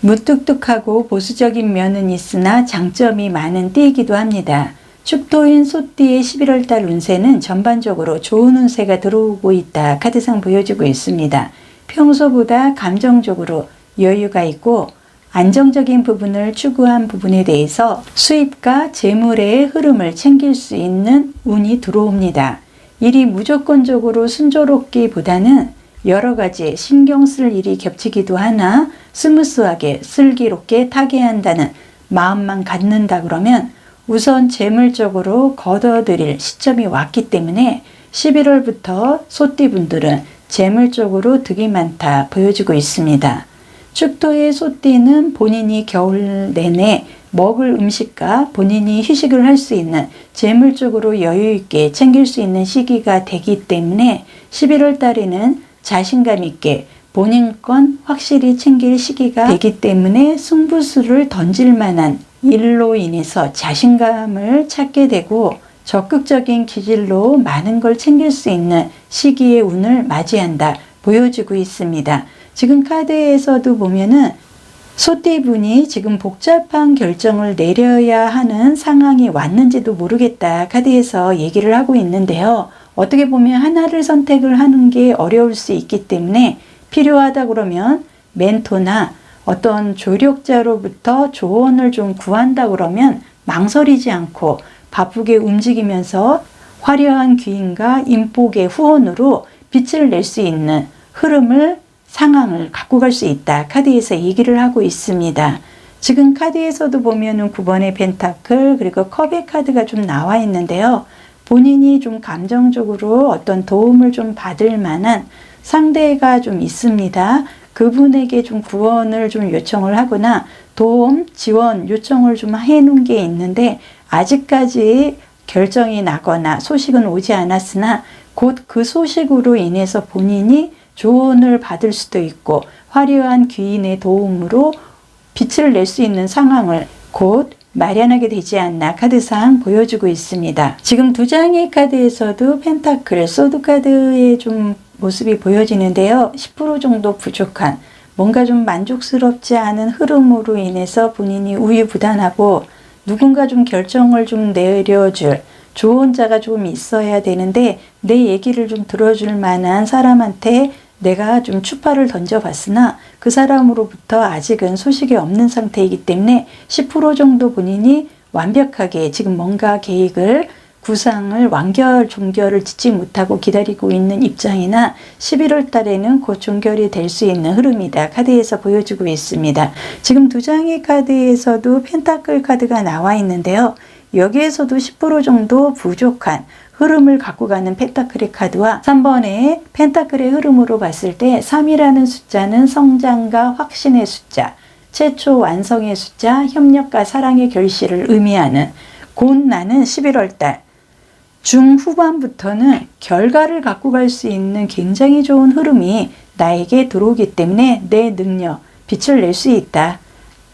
무뚝뚝하고 보수적인 면은 있으나 장점이 많은 띠이기도 합니다. 축토인 소띠의 11월 달 운세는 전반적으로 좋은 운세가 들어오고 있다 카드상 보여주고 있습니다. 평소보다 감정적으로 여유가 있고 안정적인 부분을 추구한 부분에 대해서 수입과 재물의 흐름을 챙길 수 있는 운이 들어옵니다. 일이 무조건적으로 순조롭기보다는 여러 가지 신경 쓸 일이 겹치기도 하나 스무스하게 슬기롭게 타개한다는 마음만 갖는다 그러면 우선 재물적으로 걷어들일 시점이 왔기 때문에 11월부터 소띠분들은 재물적으로 득이 많다 보여주고 있습니다. 축토의 소띠는 본인이 겨울 내내 먹을 음식과 본인이 휴식을 할 수 있는 재물적으로 여유 있게 챙길 수 있는 시기가 되기 때문에 11월 달에는 자신감 있게 본인 건 확실히 챙길 시기가 되기 때문에 승부수를 던질 만한 일로 인해서 자신감을 찾게 되고 적극적인 기질로 많은 걸 챙길 수 있는 시기의 운을 맞이한다 보여주고 있습니다. 지금 카드에서도 보면은 소띠분이 지금 복잡한 결정을 내려야 하는 상황이 왔는지도 모르겠다 카드에서 얘기를 하고 있는데요. 어떻게 보면 하나를 선택을 하는 게 어려울 수 있기 때문에 필요하다 그러면 멘토나 어떤 조력자로부터 조언을 좀 구한다 그러면 망설이지 않고 바쁘게 움직이면서 화려한 귀인과 인복의 후원으로 빛을 낼 수 있는 흐름을 상황을 갖고 갈 수 있다 카드에서 얘기를 하고 있습니다. 지금 카드에서도 보면은 9번의 펜타클 그리고 컵의 카드가 좀 나와 있는데요. 본인이 좀 감정적으로 어떤 도움을 좀 받을 만한 상대가 좀 있습니다. 그분에게 좀 구원을 좀 요청을 하거나 도움, 지원 요청을 좀 해놓은 게 있는데 아직까지 결정이 나거나 소식은 오지 않았으나 곧 그 소식으로 인해서 본인이 조언을 받을 수도 있고 화려한 귀인의 도움으로 빛을 낼 수 있는 상황을 곧 마련하게 되지 않나 카드상 보여주고 있습니다. 지금 두 장의 카드에서도 펜타클, 소드 카드의 좀 모습이 보여지는데요. 10% 정도 부족한 뭔가 좀 만족스럽지 않은 흐름으로 인해서 본인이 우유부단하고 누군가 좀 결정을 좀 내려줄 조언자가 좀 있어야 되는데 내 얘기를 좀 들어줄 만한 사람한테 내가 좀 추파를 던져봤으나 그 사람으로부터 아직은 소식이 없는 상태이기 때문에 10% 정도 본인이 완벽하게 지금 뭔가 계획을 구상을 종결을 짓지 못하고 기다리고 있는 입장이나 11월 달에는 곧 종결이 될 수 있는 흐름이다 카드에서 보여주고 있습니다. 지금 두 장의 카드에서도 펜타클 카드가 나와 있는데요. 여기에서도 10% 정도 부족한 흐름을 갖고 가는 펜타클의 카드와 3번의 펜타클의 흐름으로 봤을 때 3이라는 숫자는 성장과 확신의 숫자, 최초 완성의 숫자, 협력과 사랑의 결실을 의미하는 곧 나는 11월 달 중후반부터는 결과를 갖고 갈 수 있는 굉장히 좋은 흐름이 나에게 들어오기 때문에 내 능력, 빛을 낼 수 있다.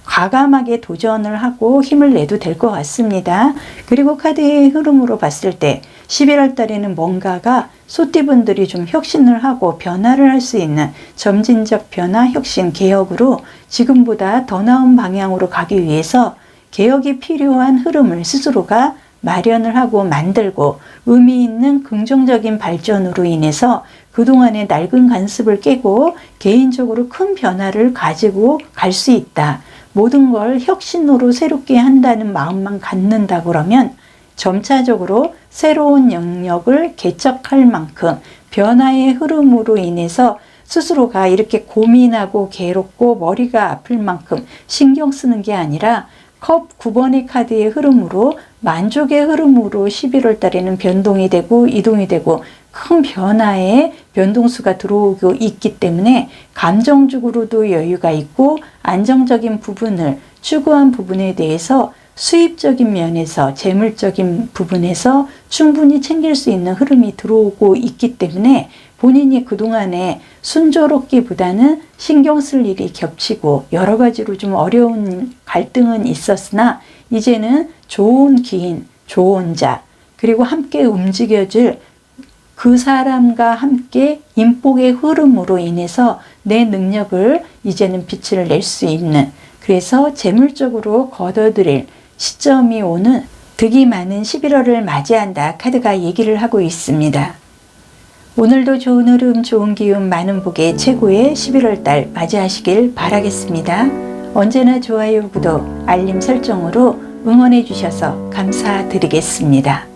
과감하게 도전을 하고 힘을 내도 될 것 같습니다. 그리고 카드의 흐름으로 봤을 때 11월 달에는 뭔가가 소띠분들이 좀 혁신을 하고 변화를 할 수 있는 점진적 변화, 혁신, 개혁으로 지금보다 더 나은 방향으로 가기 위해서 개혁이 필요한 흐름을 스스로가 마련을 하고 만들고 의미 있는 긍정적인 발전으로 인해서 그동안의 낡은 관습을 깨고 개인적으로 큰 변화를 가지고 갈 수 있다. 모든 걸 혁신으로 새롭게 한다는 마음만 갖는다 그러면 점차적으로 새로운 영역을 개척할 만큼 변화의 흐름으로 인해서 스스로가 이렇게 고민하고 괴롭고 머리가 아플 만큼 신경 쓰는 게 아니라 컵 9번의 카드의 흐름으로 만족의 흐름으로 11월 달에는 변동이 되고 이동이 되고 큰 변화의 변동수가 들어오고 있기 때문에 감정적으로도 여유가 있고 안정적인 부분을 추구한 부분에 대해서 수입적인 면에서 재물적인 부분에서 충분히 챙길 수 있는 흐름이 들어오고 있기 때문에 본인이 그동안에 순조롭기보다는 신경 쓸 일이 겹치고 여러 가지로 좀 어려운 갈등은 있었으나 이제는 좋은 기인, 조언자 그리고 함께 움직여줄 그 사람과 함께 인복의 흐름으로 인해서 내 능력을 이제는 빛을 낼 수 있는 그래서 재물적으로 거둬들일 시점이 오는 득이 많은 11월을 맞이한다 카드가 얘기를 하고 있습니다. 오늘도 좋은 흐름, 좋은 기운, 많은 복의 최고의 11월 달 맞이하시길 바라겠습니다. 언제나 좋아요, 구독, 알림 설정으로 응원해 주셔서 감사드리겠습니다.